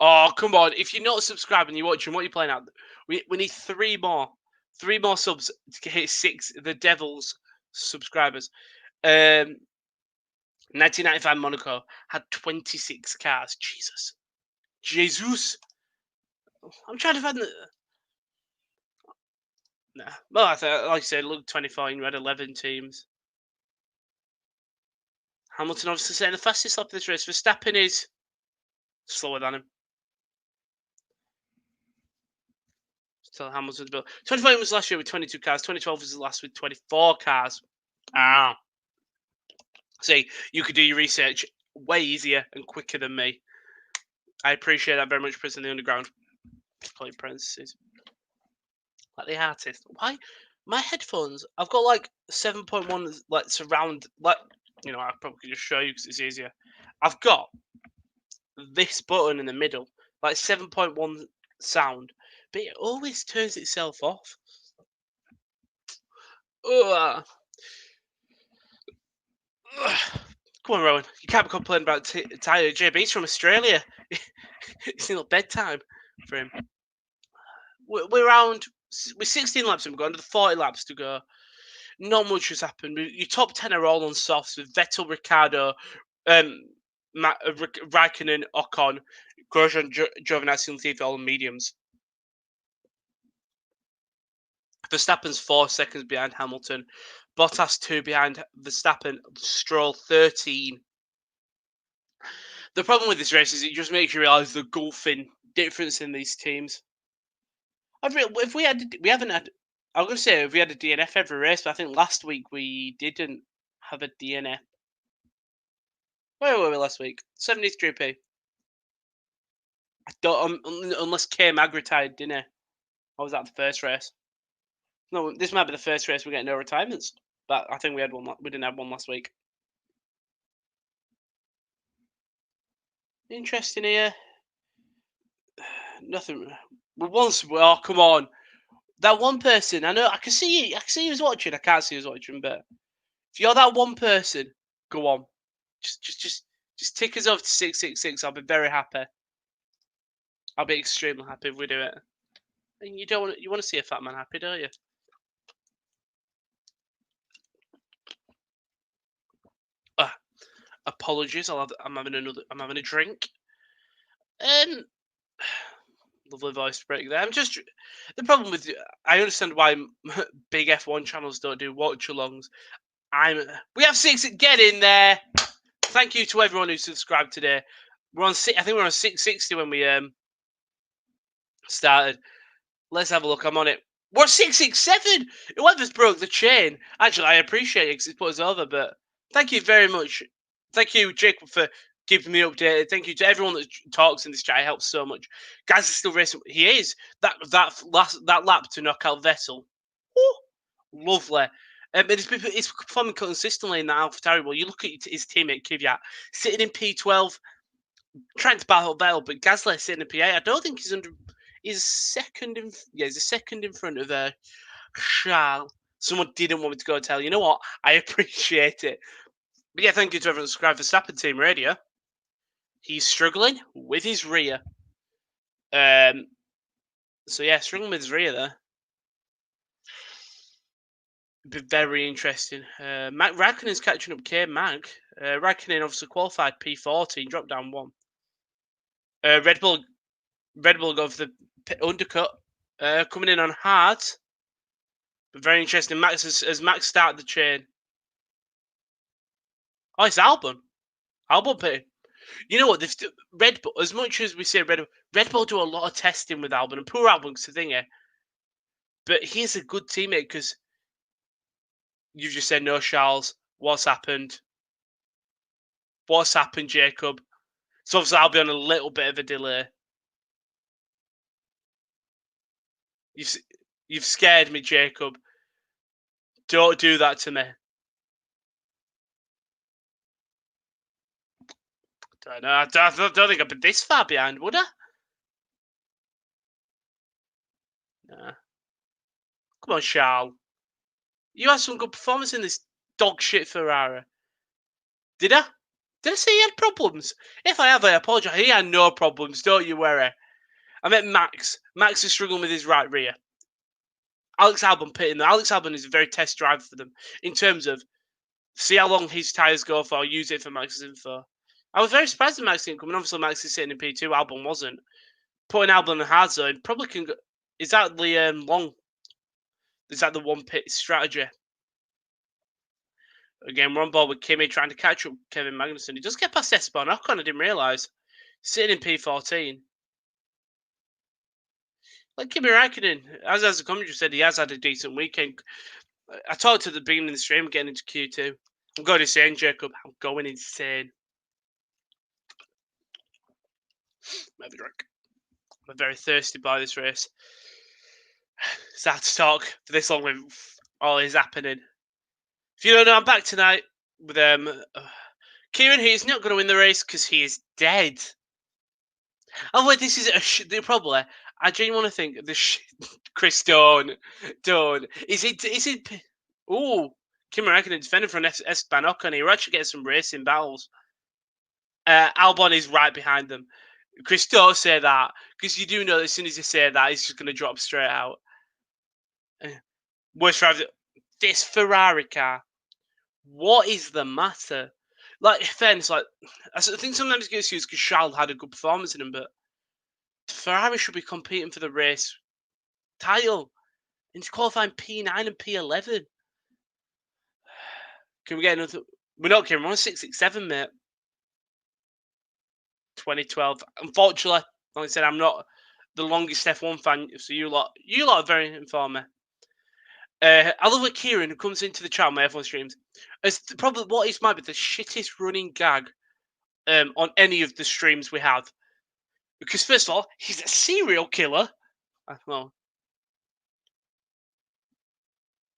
Oh, come on. If you're not subscribed and you're watching, what are you playing at? We need 3 more. 3 more subs to hit 6, the Devils subscribers. 1995 Monaco had 26 cars. Jesus. I'm trying to find the... Nah. Well, like I said, look, 25, you had 11 teams. Hamilton obviously setting the fastest lap of this race. Verstappen is slower than him. Still Hamilton's built. 2015 was last year with 22 cars. 2012 was the last with 24 cars. See, you could do your research way easier and quicker than me. I appreciate that very much, Prison in the Underground. Call you parentheses. Like the artist. Why? My headphones, I've got like 7.1 like surround, like, you know, I probably could just show you because it's easier. I've got this button in the middle, like 7.1 sound, but it always turns itself off. Ugh. Come on, Rowan. You can't be complaining about Tyler. JB's from Australia. It's not bedtime for him. We're around with 16 laps and we're going to the 40 laps to go. Not much has happened. Your top 10 are all on softs with Vettel, Ricciardo, Raikkonen, Ocon, Grosjean, Giovinazzi, and Latifi all on mediums. Verstappen's 4 seconds behind Hamilton. Bottas 2 behind Verstappen. Stroll 13. The problem with this race is it just makes you realise the gulfing difference in these teams. If we had, we haven't had. I was going to say if we had a DNF every race, but I think last week we didn't have a DNF. Where were we last week? 73p. I don't unless K-Mag retired, didn't he? Or was that the first race? No, this might be the first race we get no retirements. But I think we had one. We didn't have one last week. Interesting here. Nothing. Oh, come on. That one person. I know. I can see you. I can see who's watching. I can't see who's watching. But if you're that one person, go on. Just tick us over to 666. I'll be very happy. I'll be extremely happy if we do it. And you want to see a fat man happy, don't you? Apologies. I'm having a drink. Lovely voice break there. The problem with I understand why big F1 channels don't do watch-alongs. We have 6. Get in there. Thank you to everyone who subscribed today. I think we're on 660 when we started. Let's have a look. I'm on it. We're 667. Whoever's broke the chain. Actually, I appreciate it because it's put us over. But thank you very much. Thank you, Jacob, for keeping me updated. Thank you to everyone that talks in this chat. It helps so much. Guys are still racing. He is that lap to knock out Vettel. Ooh, lovely. It's performing consistently in the AlphaTauri. Well, you look at his teammate Kvyat sitting in P12, trying to battle Vettel, but Gasly sitting in P8. I don't think he's under. He's second in. Yeah, he's a second in front of Charles. Someone didn't want me to go tell. You know what? I appreciate it. But yeah, thank you to everyone subscribed for Verstappen Team Radio. He's struggling with his rear. So yeah, struggling with his rear there. Be very interesting. Raikkonen's catching up K-Mag. Raikkonen obviously qualified P14, dropped down 1. Red Bull go for the undercut. Coming in on hard. But very interesting. As Max started the chain. Oh, it's Albon. Albon pitting. You know what? Red Bull, as much as we say Red Bull do a lot of testing with Albon, and poor Albon's the thing here. But he's a good teammate because you just said no, Charles. What's happened? What's happened, Jacob? So obviously I'll be on a little bit of a delay. You've scared me, Jacob. Don't do that to me. I don't think I've been this far behind, would I? Nah. Come on, Charles. You had some good performance in this dog shit Ferrari. Did I? Did I say he had problems? If I have, I apologise. He had no problems, don't you worry. I met Max. Max is struggling with his right rear. Alex Albon pitting there. Alex Albon is a very test driver for them in terms of see how long his tyres go for, use it for Max's info. I was very surprised that Max didn't come in. Obviously, Max is sitting in P2. Albon wasn't. Putting Albon in the hard zone probably can go. Is that the long? Is that the one pit strategy? Again, we're on board with Kimi trying to catch up Kevin Magnussen. He does get past Esteban Ocon, I didn't realise. Sitting in P14. Like Kimi Raikkonen, as the commentary said, he has had a decent weekend. I talked at the beginning of the stream, getting into Q2. I'm going insane, Jacob. I'm going insane. Have a drink. I'm very thirsty by this race. It's hard to talk for this long with all is happening. If you don't know, I'm back tonight with Kieran. He's not going to win the race because he is dead. Oh wait, this is probably. I genuinely think this. Chris, don't. Is it? Oh, Kimi Räikkönen defending from Esteban Ocon. He actually getting some racing battles. Albon is right behind them. Chris, don't say that because you do know that as soon as you say that, he's just going to drop straight out. Worst driver. This Ferrari car. What is the matter? Like, fairness, like I think sometimes it gets used because Charles had a good performance in him, but Ferrari should be competing for the race title. And he's qualifying P9 and P11. Can we get another? We're not kidding. We're on 667, mate. 2012. Unfortunately, like I said, I'm not the longest F1 fan, so you lot are very informed me. I love what Kieran, who comes into the chat on my F1 streams, as probably what is might be the shittest running gag on any of the streams we have. Because first of all, he's a serial killer. Well,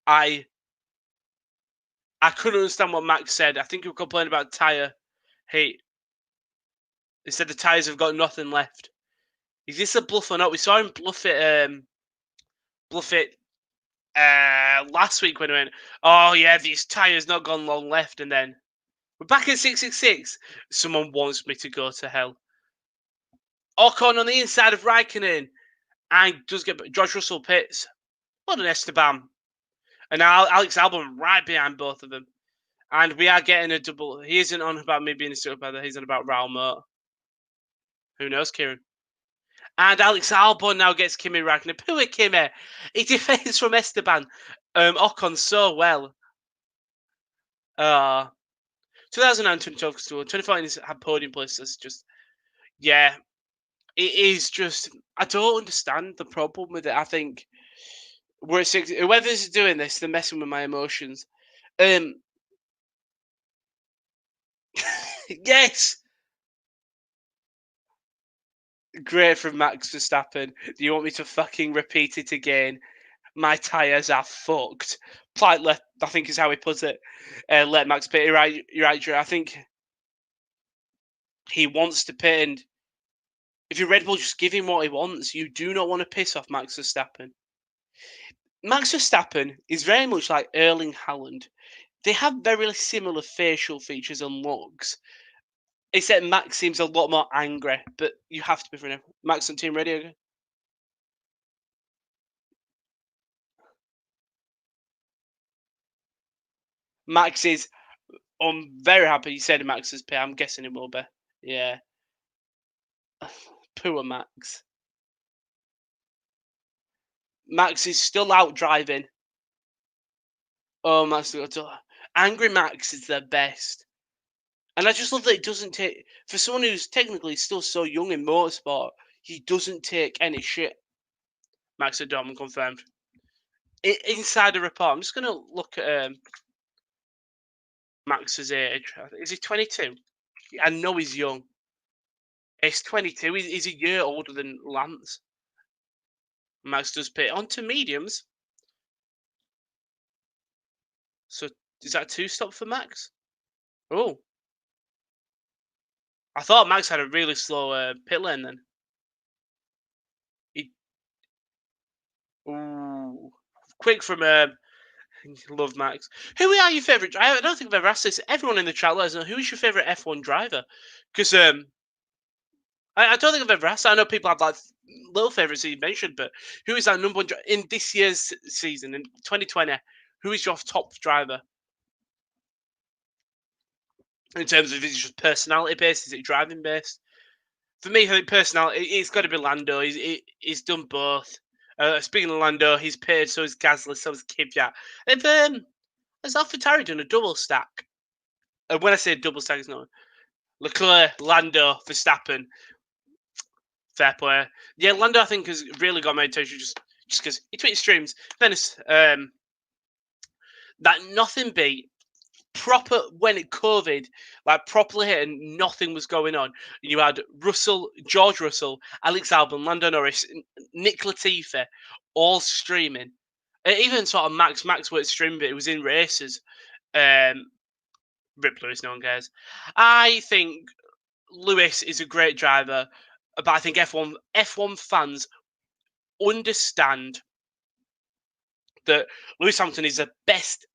I couldn't understand what Max said. I think he was complaining about tyre heat. He said the tyres have got nothing left. Is this a bluff or not? We saw him bluff it last week when he went, oh yeah, these tyres not gone long left, and then we're back at 666. Someone wants me to go to hell. Ocon on the inside of Raikkonen, and does get George Russell pits. What an Esteban. And now Alex Albon right behind both of them. And we are getting a double. He isn't on about me being a super brother. He's on about Raul Moat. Who knows, Kieran? And Alex Albon now gets Kimi Raikkonen. Poor Kimi. He defends from Esteban. Ocon so well. 2009, 2012, 2014 had podium places. Just, yeah. It is just, I don't understand the problem with it. I think whoever's doing this, they're messing with my emotions. Yes! Great from Max Verstappen. Do you want me to fucking repeat it again? My tyres are fucked. Politely, I think is how he put it. Let Max pit. You're right, Drew. I think he wants to pit, and if you're Red Bull, just give him what he wants. You do not want to piss off Max Verstappen. Max Verstappen is very much like Erling Haaland. They have very similar facial features and looks. Except Max seems a lot more angry, but you have to be for him. Max on team radio again. Max is. I'm very happy you said Max's pay. I'm guessing it will be. Yeah. Poor Max. Max is still out driving. Oh, Max. Angry Max is the best. And I just love that it doesn't take. For someone who's technically still so young in motorsport, he doesn't take any shit. Max Adom confirmed. Inside the report, I'm just going to look at Max's age. Is he 22? I know he's young. He's 22. He's a year older than Lance. Max does pit onto mediums. So is that 2 stop for Max? Oh. I thought Max had a really slow pit lane then. Ooh. Quick from love Max. Who are your favourite? I don't think I've ever asked this. Everyone in the chat, let us know who is your favourite F1 driver. Because I don't think I've ever asked. I know people have like little favourites that you mentioned, but who is that number one in this year's season in 2020? Who is your top driver? In terms of is it just personality based? Is it driving based? For me, I think personality. It's got to be Lando. He's done both. Speaking of Lando, he's paid. So is Gasly. So is Kvyat. Has AlphaTauri done a double stack? When I say double stack, it's not Leclerc, Lando, Verstappen. Fair play. Yeah, Lando, I think, has really got my attention just because he tweets streams. Venice, that nothing beat proper when it COVID, like properly hit and nothing was going on. You had Russell, George Russell, Alex Albon, Lando Norris, Nick Latifi, all streaming. Even sort of Max weren't streaming, but it was in races. Rip Lewis, no one cares. I think Lewis is a great driver, but I think F1 fans understand that Lewis Hamilton is the best,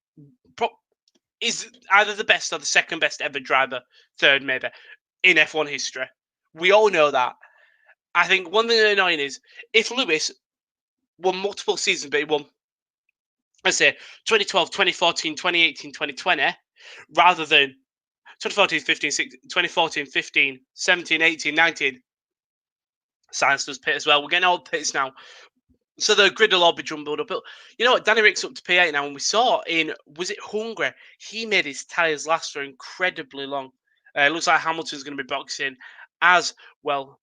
is either the best or the second best ever driver, third maybe, in F1 history. We all know that. I think one thing that's annoying is if Lewis won multiple seasons, but he won, let's say, 2012, 2014, 2018, 2020, rather than 2014, 15, 16, 2014, 15, 17, 18, 19. Science does pit as well. We're getting old pits now. So the grid will all be jumbled up. But you know what? Danny Rick's up to P8 now, and we saw was it Hungary? He made his tyres last for incredibly long. Looks like Hamilton's going to be boxing. as well.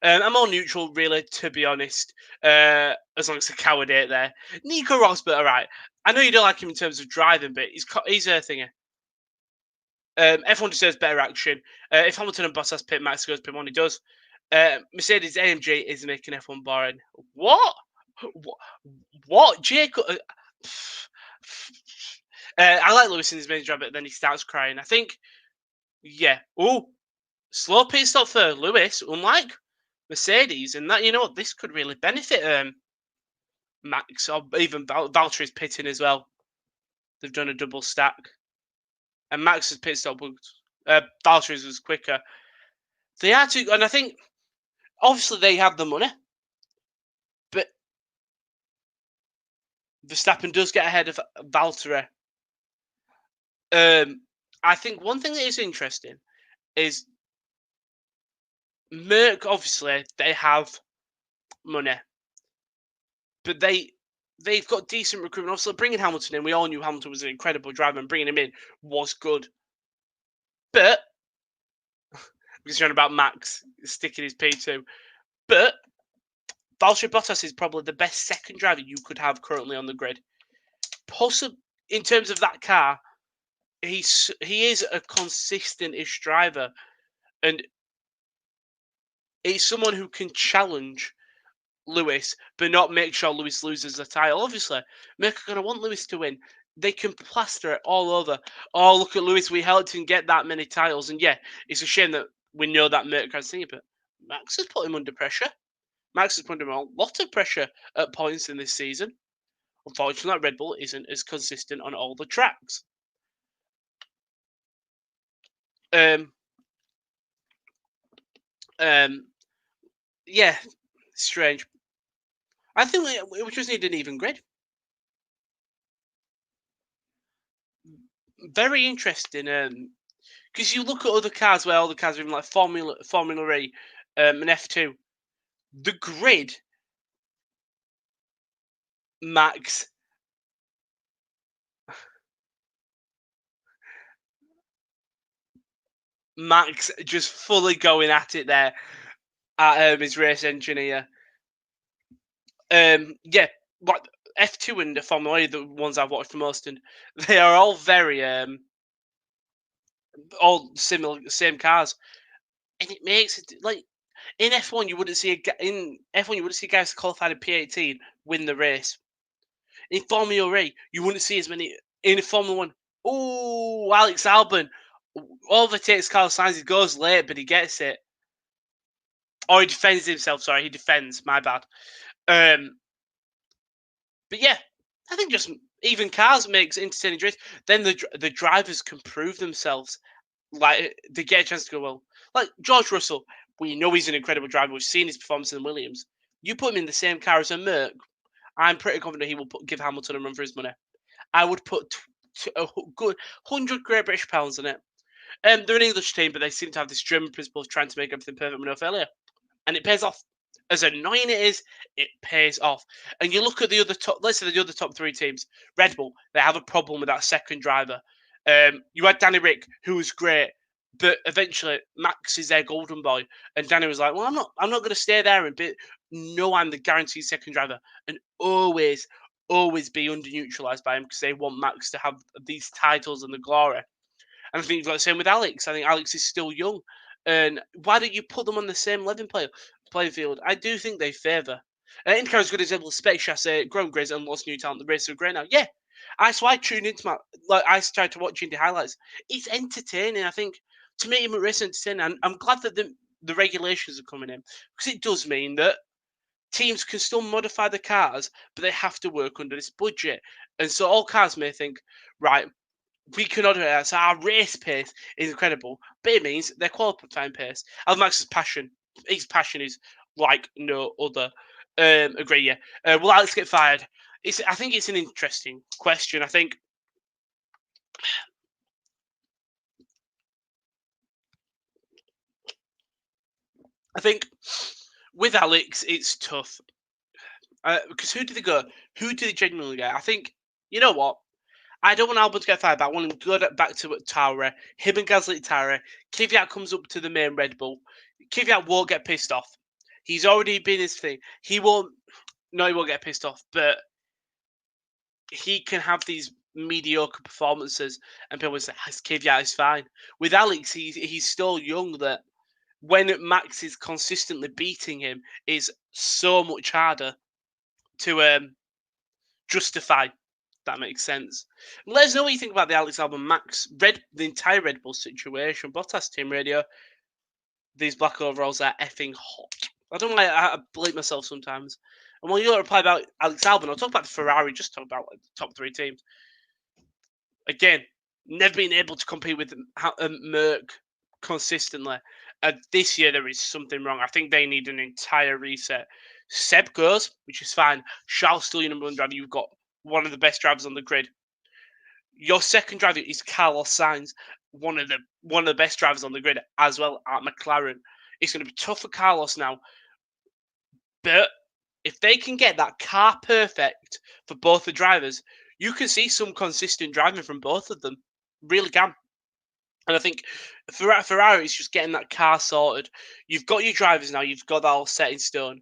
I'm more neutral, really, to be honest. As long as the coward ain't there. Nico Rosberg, all right. I know you don't like him in terms of driving, but he's a thinger. Everyone deserves better action. If Hamilton and Bottas pit, Max goes pit one, he does. Mercedes AMG is making F1 boring. What? What? Jacob? I like Lewis in his main job, but then he starts crying. I think, yeah. Oh, slow pit stop for Lewis, unlike Mercedes, and that, you know what, this could really benefit Max, or even Valtteri's pitting as well. They've done a double stack, and Max's pit stop was Valtteri's was quicker. They are too, and I think obviously they have the money, but Verstappen does get ahead of Valtteri. I think one thing that is interesting is Merc. Obviously, they have money, but they've got decent recruitment. Also, bringing Hamilton in, we all knew Hamilton was an incredible driver, and bringing him in was good. But because you're on about Max sticking his P2, but Valtteri Bottas is probably the best second driver you could have currently on the grid. Possibly in terms of that car, he is a consistent-ish driver, and it's someone who can challenge Lewis, but not make sure Lewis loses the title. Obviously, Merc are going to want Lewis to win. They can plaster it all over. Oh, look at Lewis. We helped him get that many titles. And yeah, it's a shame that we know that Merc can't sing it, but Max has put him under pressure. Max has put him on a lot of pressure at points in this season. Unfortunately, Red Bull isn't as consistent on all the tracks. Yeah, strange. I think we just need an even grid. Very interesting. Because you look at other cars where all the cars are even like Formula E, and F2. The grid, Max. Max just fully going at it there at his race engineer. Yeah, like F2 and the Formula E, the ones I've watched the most, and they are all very all similar, same cars, and it makes it like in F1 you wouldn't see guys qualified in P18 win the race. In Formula E, you wouldn't see as many in Formula One. Oh, Alex Albon overtakes Carlos Sainz. He goes late, but he gets it. Or he defends himself. Sorry, he defends. My bad. But yeah, I think just even cars makes entertaining race. Then the drivers can prove themselves. Like they get a chance to go well. Like George Russell, we know he's an incredible driver. We've seen his performance in Williams. You put him in the same car as a Merc, I'm pretty confident he will give Hamilton a run for his money. I would put a good 100 Great British pounds on it. They're an English team, but they seem to have this German principle of trying to make everything perfect with no failure. And it pays off. As annoying it is, it pays off. And you look at the other top, let's say the other top three teams. Red Bull, they have a problem with that second driver. You had Danny Rick, who was great, but eventually Max is their golden boy. And Danny was like, well, I'm not going to stay there and be, no, I'm the guaranteed second driver. And always be under-neutralised by him because they want Max to have these titles and the glory. And I think you've got the same with Alex. I think Alex is still young. And why don't you put them on the same playing field? I do think they favour. IndyCar is a good example of Space Chassis, grown grids, and lost new talent. The race are great now. Yeah. So I tune into I tried to watch Indy highlights. It's entertaining. I think to make him a race entertaining. I'm glad that the regulations are coming in because it does mean that teams can still modify the cars, but they have to work under this budget. And so all cars may think, right, we can order it. So our race pace is incredible, but it means their qualifying pace. Max's passion, his passion is like no other. Agree, yeah. Will Alex get fired? I think it's an interesting question. I think with Alex, it's tough because who do they go? Who do they genuinely get? I think you know what. I don't want Albon to get fired, but I want him to go back to Tauri. Him and Gasly at Tauri. Kvyat comes up to the main Red Bull. Kvyat won't get pissed off. He's already been his thing. He won't. No, he won't get pissed off, but he can have these mediocre performances, and people will say, Kvyat is fine. With Alex, he's still young. That when Max is consistently beating him, is so much harder to justify. That makes sense. Let us know what you think about the Alex Albon Max the entire Red Bull situation. Bottas Team Radio. These black overalls are effing hot. I don't know why I blame myself sometimes. And while you don't reply about Alex Albon, I'll talk about the Ferrari. Just talk about the top 3 teams. Again, never been able to compete with Merc consistently. This year there is something wrong. I think they need an entire reset. Seb goes, which is fine. Charles still your number 1 driver. You've got one of the best drivers on the grid. Your second driver is Carlos Sainz, one of the best drivers on the grid as well at McLaren. It's going to be tough for Carlos now, but if they can get that car perfect for both the drivers, you can see some consistent driving from both of them. Really can. And I think Ferrari is just getting that car sorted. You've got your drivers now. You've got that all set in stone.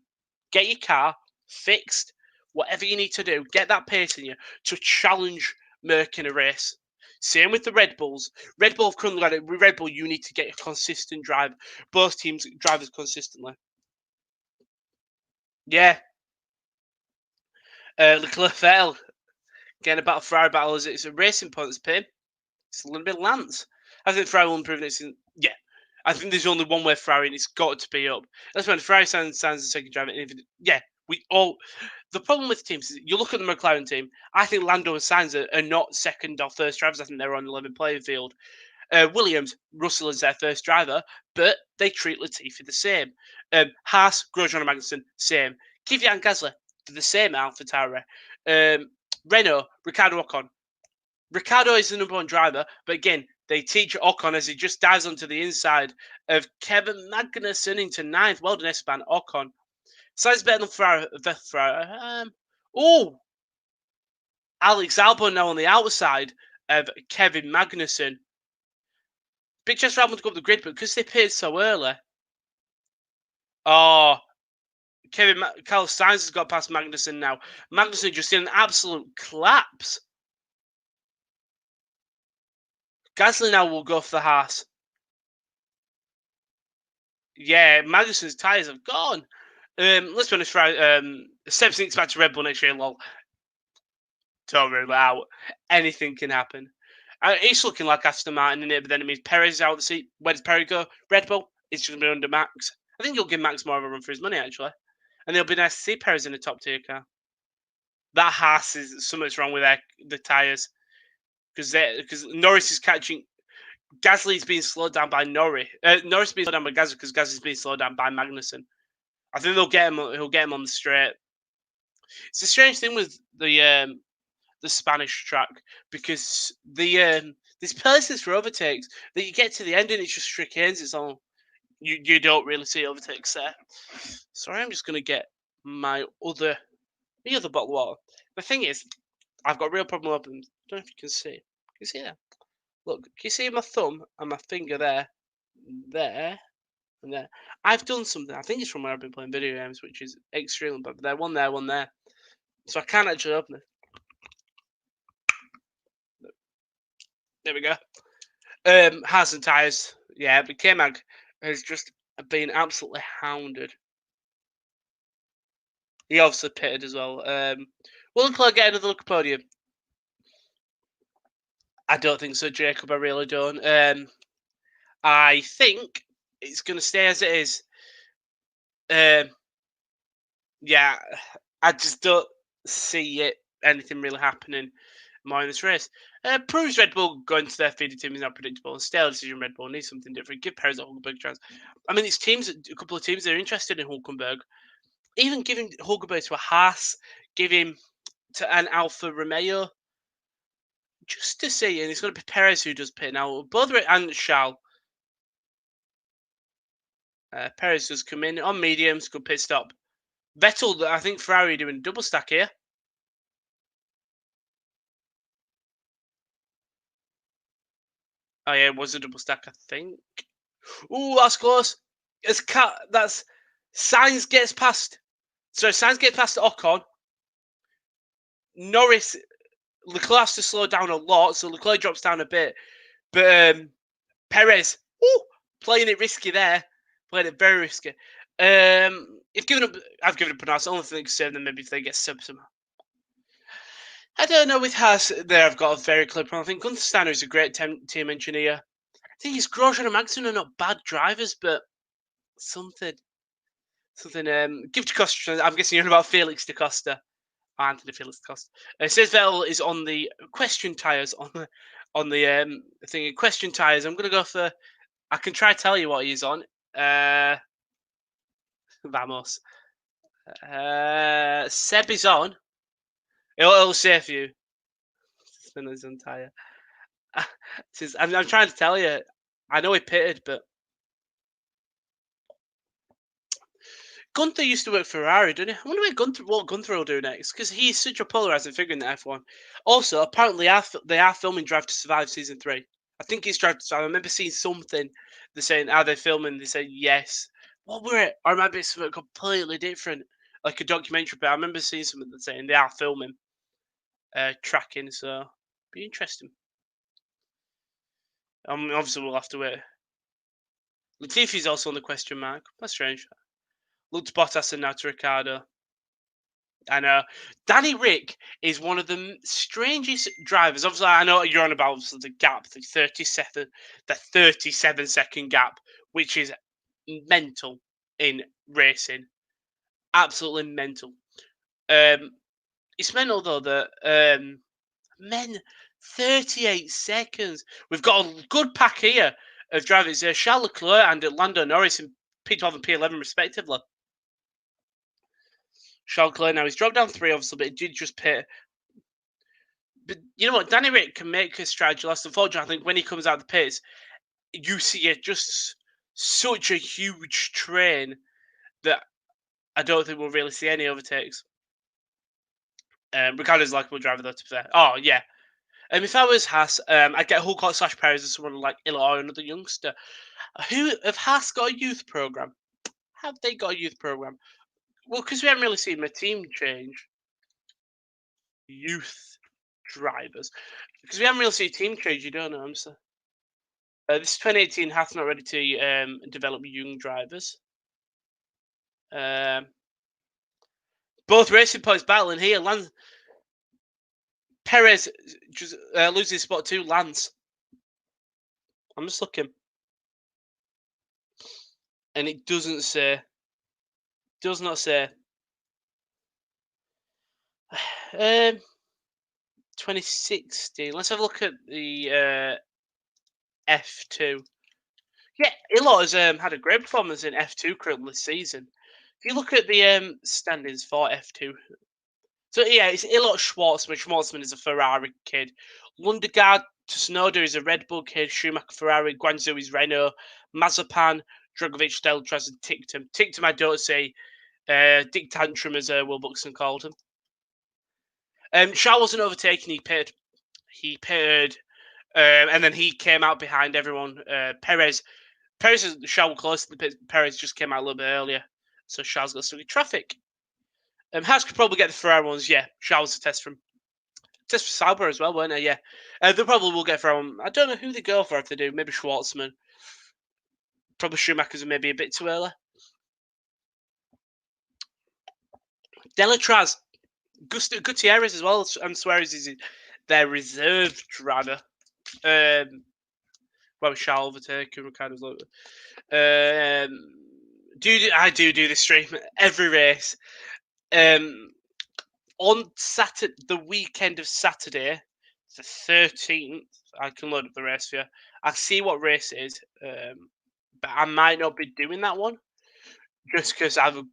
Get your car fixed. Whatever you need to do, get that pace in you to challenge Merc in a race. Same with the Red Bulls. Red Bull have currently got it. With Red Bull, you need to get a consistent drive. Both teams drivers consistently. Yeah. Leclerc fell. Getting a battle Ferrari battle as it's a racing points pin. It's a little bit Lance. I think Ferrari will improve it. Yeah. I think there's only one way Ferrari, and it's got to be up. That's when Ferrari signs the second driver. Yeah, we all. The problem with teams is you look at the McLaren team. I think Lando and Sainz are not second or first drivers. I think they're on 11 playing field. Williams, Russell is their first driver, but they treat Latifi the same. Haas, Grosjean and Magnussen, same. Kvyat and Gasly, they're the same Alpha Tauri. Renault, Ricardo Ocon. Ricardo is the number 1 driver, but again, they teach Ocon as he just dives onto the inside of Kevin Magnussen into 9th. Well done, Esteban Ocon. Sainz better than Ferrari. Alex Albon now on the outside of Kevin Magnussen. Big chance for Albon to go up the grid, but because they paid so early. Oh, Carlos Sainz has got past Magnussen now. Magnussen just in an absolute collapse. Gasly now will go for the Haas. Yeah, Magnussen's tyres have gone. Let's be honest, right? Seb's thinks back to Red Bull next year. Lol. Don't rule out. Anything can happen. It's looking like Aston Martin in it, but then it means Perez is out of the seat. Where does Perez go? Red Bull? It's going to be under Max. I think you'll give Max more of a run for his money, actually. And it'll be nice to see Perez in a top tier car. That Haas is something's wrong with the tyres. Because Norris is catching. Gasly's being slowed down by Norris. Norris being slowed down by Gasly because Gasly's being slowed down by Magnussen. I think he'll get him on the straight. It's a strange thing with the Spanish track because there's places for overtakes that you get to the end and it's just chicanes. It's all you don't really see overtakes there. Sorry, I'm just gonna get my other bottle of water. The thing is, I've got a real problem with them. I don't know if you can see. Can you see that? Look, can you see my thumb and my finger there, and there? I've done something. I think it's from where I've been playing video games, which is extremely bad. But there, one there. So I can't actually open it. There we go. Has and tyres. Yeah, but K-Mag has just been absolutely hounded. He obviously pitted as well. Will Leclerc get another look at podium? I don't think so, Jacob. I really don't. I think it's going to stay as it is. Yeah, I just don't see anything really happening more in this race. Proves Red Bull going to their feeder team is not predictable. Stale decision, Red Bull needs something different. Give Perez a Hulkenberg chance. I mean, it's a couple of teams that are interested in Hulkenberg. Even giving Hulkenberg to a Haas, give him to an Alfa Romeo, just to see. And it's going to be Perez who does pit now. Both and Charles. Perez does come in on mediums, good pit stop. Vettel, I think Ferrari doing a double stack here. Oh yeah, it was a double stack, I think. Ooh, that's close. That's Sainz gets past. So Sainz gets past Ocon. Norris, Leclerc has to slow down a lot, so Leclerc drops down a bit. But Perez, playing it risky there. Playing it very risky. I've given up a nice. Only thing to save them maybe if they get sub somehow. I don't know with Haas. There, I've got a very clear problem. I think Gunther Steiner is a great team engineer. I think it's Grosjean and Magnussen are not bad drivers, but something. Give to Costa. I'm guessing you're on about Felix da Costa. Anthony Felix da Costa. It says Vettel is on the question tires on the thing. Question tires. I'm gonna go for. I can try tell you what he's on. Vamos. Seb is on. It'll say for you. Spin his own tire. I'm trying to tell you. I know he pitted, but Gunther used to work for Ferrari, didn't he? I wonder what Gunther will do next, because he's such a polarizing figure in the F1. Also, apparently, they are filming Drive to Survive Season 3. I think it's Drive to Survive. I remember seeing something. They're saying, are they filming? They say yes. What were it? Or it might be something completely different, like a documentary. But I remember seeing something that's saying they are filming, tracking. So, be interesting. Obviously, we'll have to wait. Latifi's also on the question mark. That's strange. Look to Bottas and now to Ricardo. I know. Danny Rick is one of the strangest drivers. Obviously, I know you're on about the gap, the 37-second gap, which is mental in racing. Absolutely mental. It's mental though that 38 seconds. We've got a good pack here of drivers. Charles Leclerc and Lando Norris in P12 and P11 respectively. Charles Leclerc now he's dropped down 3 obviously, but he did just pit. But you know what, Danny Rick can make a strategy last. Unfortunately, I think when he comes out of the pits, you see it just such a huge train that I don't think we'll really see any overtakes. Ricardo's a likable driver though, to be fair. Oh yeah. If I was Haas, I'd get Hulk / Perez as someone like Ila or another youngster. Who have Haas got a youth program? Have they got a youth program? Well, because we haven't really seen a team change. Youth drivers. Because we haven't really seen a team change, you don't know. So. This is 2018. Haas not ready to develop young drivers. Both racing points battling here. Perez just loses spot 2. Lance. I'm just looking. And it doesn't say. Does not say. 2016. Let's have a look at the F2. Yeah, Ilot has had a great performance in F2 currently this season. If you look at the standings for F2, so yeah, it's Ilot Schwartzman. Schwartzman is a Ferrari kid. Lundegaard Tsunoda is a Red Bull kid. Schumacher Ferrari. Guanzu is Renault. Mazepan, Drogovic, Deltras, and Tictum. Tictum, I don't say. Dick Tantrum, as Will Buxton called him. Charles wasn't overtaken. He pitted, and then he came out behind everyone. Perez is Charles close to the pit. Perez just came out a little bit earlier, so Charles got stuck in traffic. Haas could probably get the Ferrari ones. Yeah, Charles a test for Sauber as well, weren't they? Yeah, they probably will get Ferrari. I don't know who they go for if they do. Maybe Schwartzman. Probably Schumacher's maybe a bit too early. Delatraz, Gutierrez as well, and Suarez is their reserve driver. Well, Charles overtaking Ricardo's logo. I do this stream every race. On Saturday, the weekend of Saturday, the 13th, I can load up the race for you. I'll see what race it is, but I might not be doing that one just because I've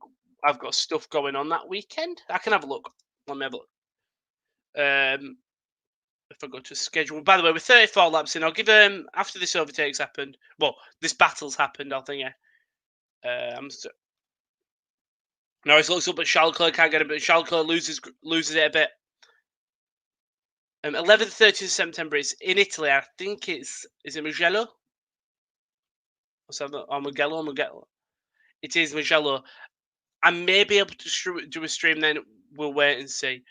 got stuff going on that weekend. I can have a look. Let me have a look. If I go to schedule. By the way, we're 34 laps in. I'll give after this overtake's happened. Well, this battle's happened. I'll think. Norris looks up, but Charles Leclerc can't get it. But Charles Leclerc loses it a bit. 11th, 13th September. It's in Italy. I think is it Mugello? Or Mugello? Mugello. It is Mugello. I may be able to do a stream then. We'll wait and see.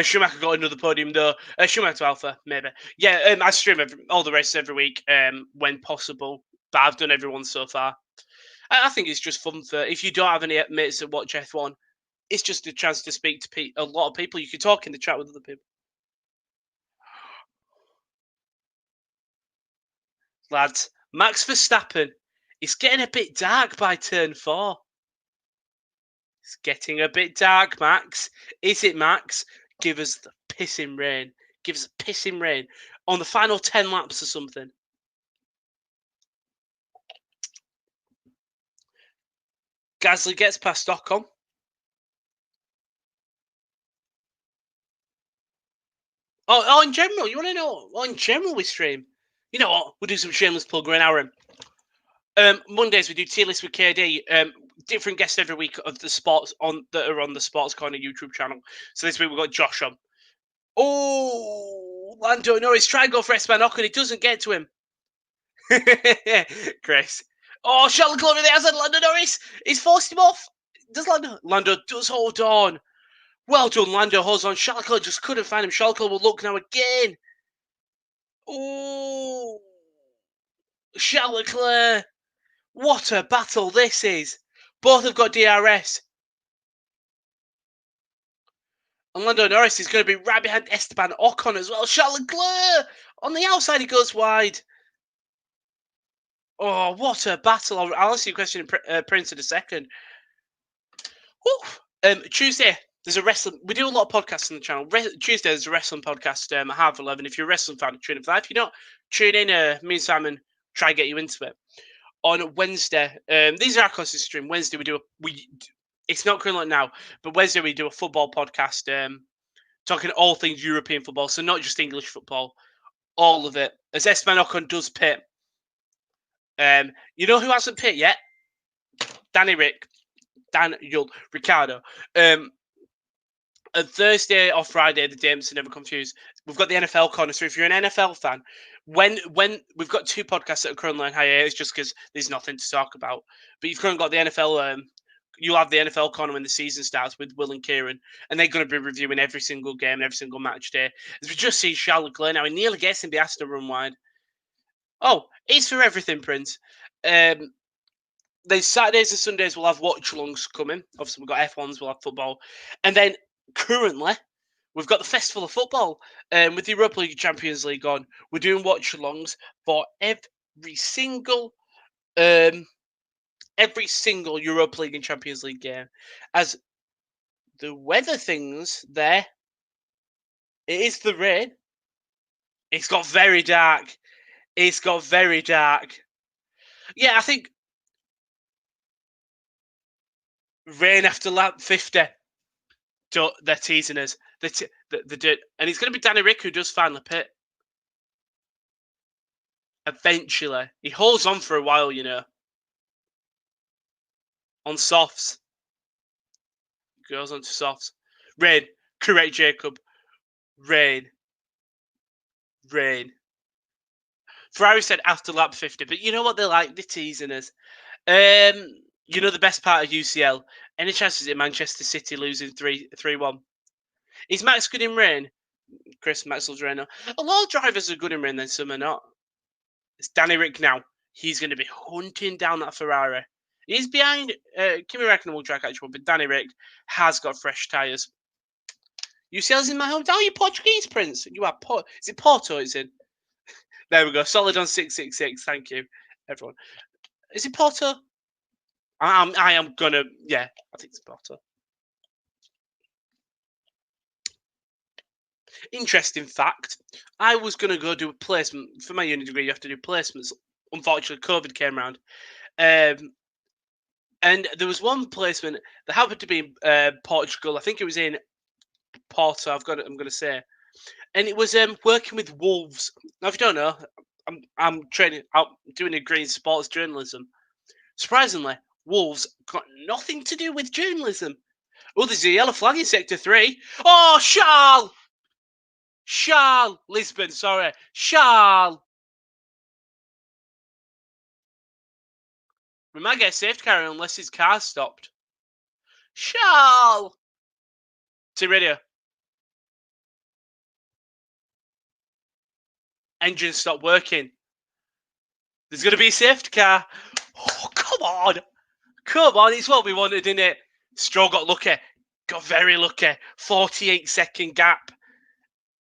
Schumacher got another podium though. Schumacher Alpha, maybe. Yeah, I stream all the races every week when possible. But I've done everyone so far. I think it's just fun for if you don't have any mates that watch F1. It's just a chance to speak to a lot of people. You can talk in the chat with other people. Lads, Max Verstappen, it's getting a bit dark by turn 4. It's getting a bit dark, Max. Is it, Max? Give us the pissing rain. Give us a pissing rain on the final 10 laps or something. Gasly gets past Ocon. Oh, in general, you want to know? Oh, in general, we stream. You know what? We'll do some shameless plug right now. Mondays we do tier list with KD. Different guests every week of the sports that are on the Sports Corner YouTube channel. So this week we've got Josh on. Oh, Lando Norris try and go for Esteban Ocon. It doesn't get to him. Chris. Oh, Charles Leclerc there has Lando Norris. He's forced him off. Does Lando does hold on. Well done, Lando holds on. Charles Leclerc just couldn't find him. Charles Leclerc will look now again. Oh, Charles Leclerc. What a battle this is. Both have got DRS. And Lando Norris is going to be right behind Esteban Ocon as well. Charles Leclerc on the outside, he goes wide. Oh, what a battle. I'll answer your question, Prince, in a second. Tuesday, there's a wrestling. We do a lot of podcasts on the channel. Tuesday, there's a wrestling podcast at 11:30. If you're a wrestling fan, tune in for that. If you're not, tune in. Me and Simon try and get you into it. On Wednesday, these are our closest stream. Wednesday, it's not currently now, but Wednesday we do a football podcast, talking all things European football, so not just English football, all of it. As Esteban Ocon does pit. You know who hasn't pit yet? Daniel Ricciardo. On Thursday or Friday, the dates are never confused. We've got the NFL corner. So if you're an NFL fan, when we've got 2 podcasts that are currently on hiatus just because there's nothing to talk about. But you've currently got the NFL. You'll have the NFL corner when the season starts with Will and Kieran, and they're going to be reviewing every single game and every single match day. As we just see Charles Leclerc now, he nearly gets in the Aston run wide. Oh, it's for everything, Prince. Then Saturdays and Sundays we'll have watchalongs coming. Obviously, we've got F1s, we'll have football, and then currently we've got the Festival of Football with the Europa League Champions League on. We're doing watch-alongs for every single Europa League and Champions League game. As the weather things there, it is the rain. It's got very dark. It's got very dark. Yeah, I think rain after lap 50. They're teasing us. They do, and it's going to be Danny Rick who does finally pit. Eventually, he holds on for a while, you know. On softs, goes on to softs. Rain, correct, Jacob. Rain. Ferrari said after lap 50, but you know what they're like? They're teasing us. You know the best part of UCL? Any chances in Manchester City losing 3-1? Is Max good in rain? Chris, Max loves rain. A lot of drivers are good in rain, then some are not. It's Danny Rick now. He's going to be hunting down that Ferrari. He's behind Kimi Räikkönen will track actually, but Danny Rick has got fresh tyres. UCL's in my hometown. You're Portuguese, Prince. You are Is it Porto? It's in. There we go. Solid on 666. Thank you, everyone. Is it Porto? I am gonna. Yeah, I think it's Porto. Interesting fact. I was gonna go do a placement for my uni degree. You have to do placements. Unfortunately, COVID came around, and there was one placement that happened to be in Portugal. I think it was in Porto. I'm gonna say, and it was working with Wolves. Now, if you don't know, I'm training out doing a degree in sports journalism. Surprisingly, Wolves got nothing to do with journalism. Oh, there's a yellow flag in Sector 3. Oh, Charles! Charles! Lisbon, sorry. Charles! We might get a safety car unless his car's stopped. Charles! Team radio. Engine stopped working. There's going to be a safety car. Oh, come on. Come on, it's what we wanted, isn't it? Stroll got lucky. Got very lucky. 48-second gap.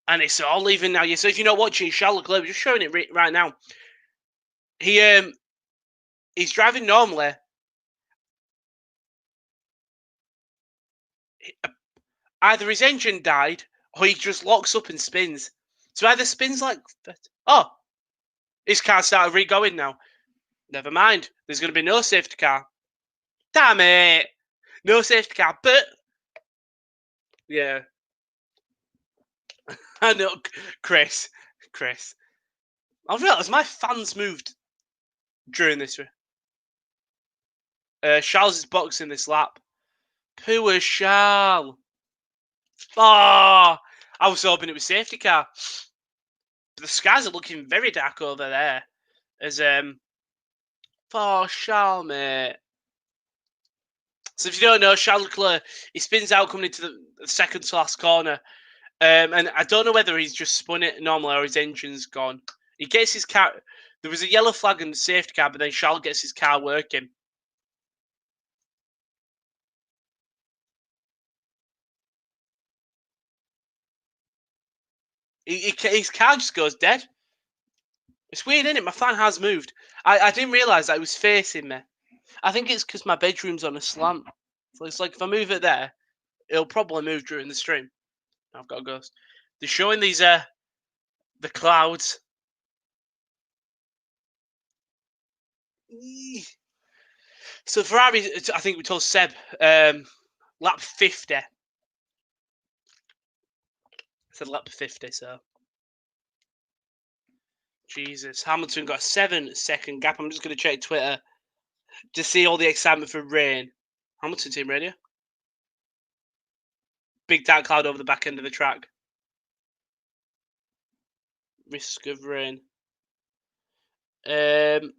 And it's all even now. So if you're not watching, Charles Leclerc, we're just showing it right now. He's driving normally. Either his engine died or he just locks up and spins. So either spins like... Oh, his car started re-going now. Never mind. There's going to be no safety car. Damn it. No safety car. But... Yeah. I know. Chris. I've realised my fans moved during this. Charles is boxing this lap. Poor Charles. Oh, I was hoping it was safety car. But the skies are looking very dark over there. As for Charles, mate. So if you don't know, Charles Leclerc, he spins out coming into the second to last corner. And I don't know whether he's just spun it normally or his engine's gone. He gets his car. There was a yellow flag and safety car, but then Charles gets his car working. His car just goes dead. It's weird, isn't it? My fan has moved. I didn't realise that it was facing me. I think it's because my bedroom's on a slant. So it's like if I move it there, it'll probably move during the stream. I've got a ghost. They're showing these the clouds. So Ferrari, I think we told Seb, lap 50. I said lap 50, so. Jesus. Hamilton got a 7-second gap. I'm just going to check Twitter to see all the excitement for rain. Hamilton team radio. Big dark cloud over the back end of the track. Risk of rain. Matt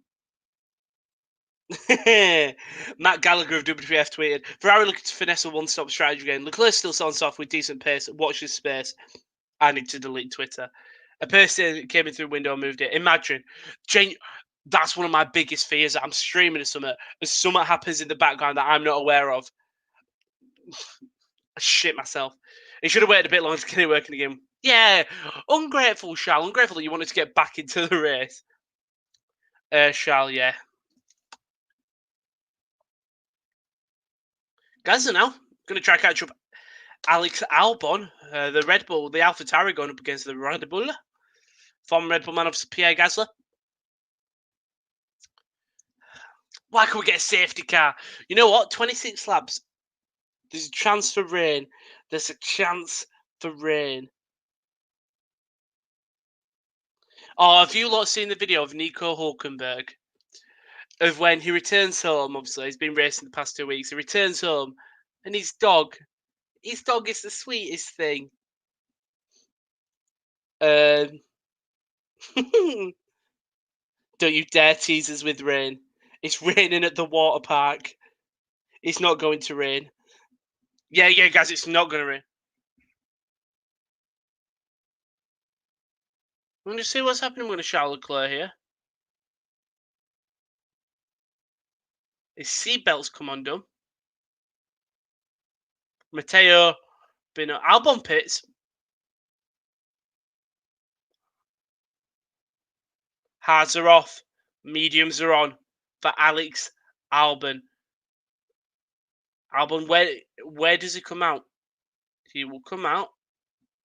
Gallagher of WPF tweeted, Ferrari looking to finesse a one-stop strategy again. Leclerc still sounds off with decent pace. Watch this space. I need to delete Twitter. A person came in through the window and moved it. Imagine. That's one of my biggest fears. I'm streaming to something. And something happens in the background that I'm not aware of. I shit myself. He should have waited a bit longer to get it working again. Yeah. Ungrateful, Charles. Ungrateful that you wanted to get back into the race. Charles, yeah. Guys are now going to try to catch up Alex Albon, the Red Bull, the AlphaTauri going up against the Red Bull. Former Red Bull man of Pierre Gasly. Why can't we get a safety car? You know what? 26 laps. There's a chance for rain. There's a chance for rain. Oh, have you lot seen the video of Nico Hulkenberg? Of when he returns home, obviously. He's been racing the past 2 weeks. He returns home and his dog is the sweetest thing. Don't you dare tease us with rain. It's raining at the water park. It's not going to rain. Yeah, guys, it's not going to rain. I'm going to see what's happening with Charles Leclerc here. His seatbelt's come undone. Matteo Binotto. Albon pits. Hards are off. Mediums are on for Alex Albon. Albon, where does he come out? He will come out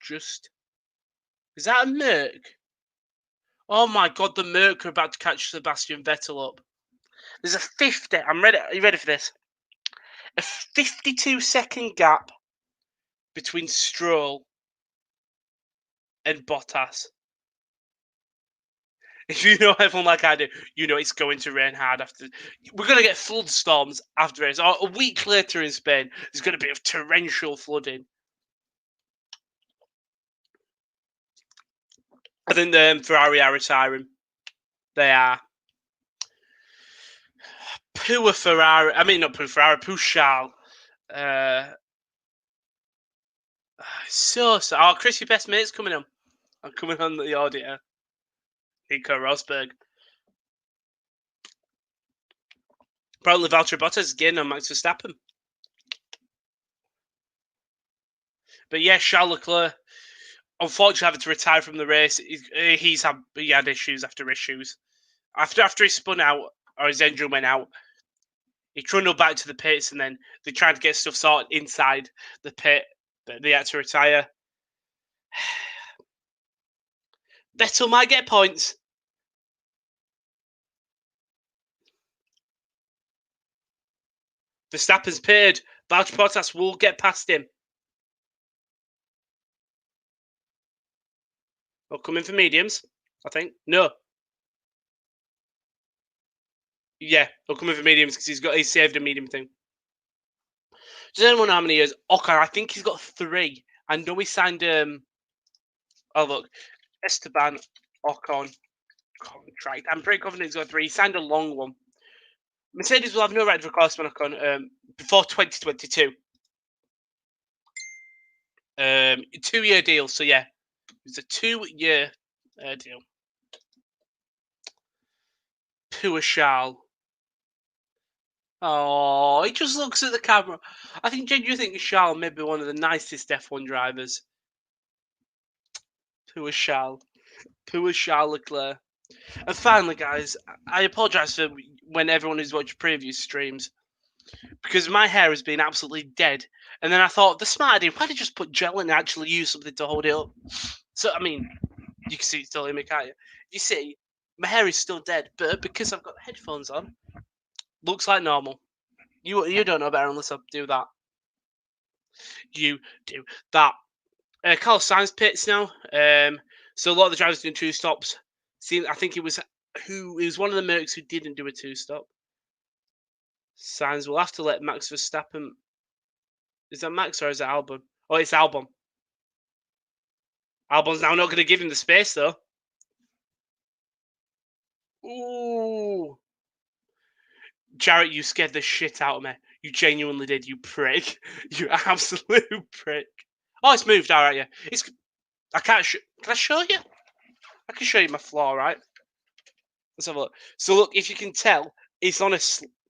just... Is that a Merc? Oh my God, the Merc are about to catch Sebastian Vettel up. There's a 50. I'm ready. Are you ready for this? A 52-second gap between Stroll and Bottas. If you know everyone like I do, you know it's going to rain hard after. We're going to get flood storms after it. Or a week later in Spain, there's going to be a torrential flooding. I think Ferrari are retiring. They are. Poor Ferrari. I mean, not poor Ferrari. Poor Charles. So. Oh, Chris, your best mate's coming on. I'm coming on the audio. Nico Rosberg. Probably Valtteri Bottas is getting on Max Verstappen. But yeah, Charles Leclerc, unfortunately, having to retire from the race. He had issues after issues. After he spun out, or his engine went out, he trundled back to the pits, and then they tried to get stuff sorted inside the pit, but they had to retire. Vettel might get points. Verstappen's pitted. Valtteri Bottas will get past him. He'll come in for mediums, I think. No. Yeah, he'll come in for mediums because he's saved a medium thing. Does anyone know how many years? Okay, I think he's got 3. I know he signed oh look, Esteban Ocon contract. I'm pretty confident he's got 3. He signed a long one. Mercedes will have no right to require Esteban Ocon before 2022. 2-year deal. So yeah, it's a 2-year deal. Poor Charles. Oh, he just looks at the camera. I think genuinely think Charles may be one of the nicest F1 drivers. Poor Charles. Poor Charles Leclerc. And finally, guys, I apologise for when everyone who's watched previous streams, because my hair has been absolutely dead. And then I thought, the smart idea, why don't you just put gel in and actually use something to hold it up? So, I mean, you can see it's still in me, can't you? You see, my hair is still dead, but because I've got headphones on, looks like normal. You don't know better unless I do that. You do that. Carlos Sainz pits now. So a lot of the drivers doing 2 stops. I think it was one of the Mercs who didn't do a 2-stop. Sainz will have to let Max Verstappen. Is that Max or is it Albon? Oh, it's Albon. Albon's now not going to give him the space though. Ooh. Jarrett, you scared the shit out of me. You genuinely did, you prick. You absolute prick. Oh, it's moved, alright, yeah. I can't can I show you? I can show you my floor, right? Let's have a look. So look, if you can tell, it's on a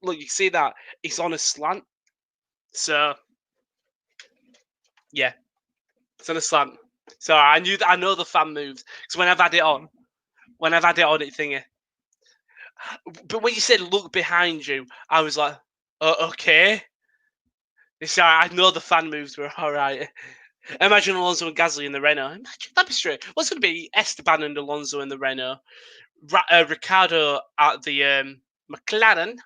look. You can see that it's on a slant. So yeah, it's on a slant. So I know the fan moves because when I've had it on, it thingy. But when you said look behind you, I was like, oh, okay. So I know the fan moves were all right. Imagine Alonso and Gasly in the Renault. Imagine that'd be straight. What's going to be Esteban and Alonso in the Renault? Ricardo at the McLaren.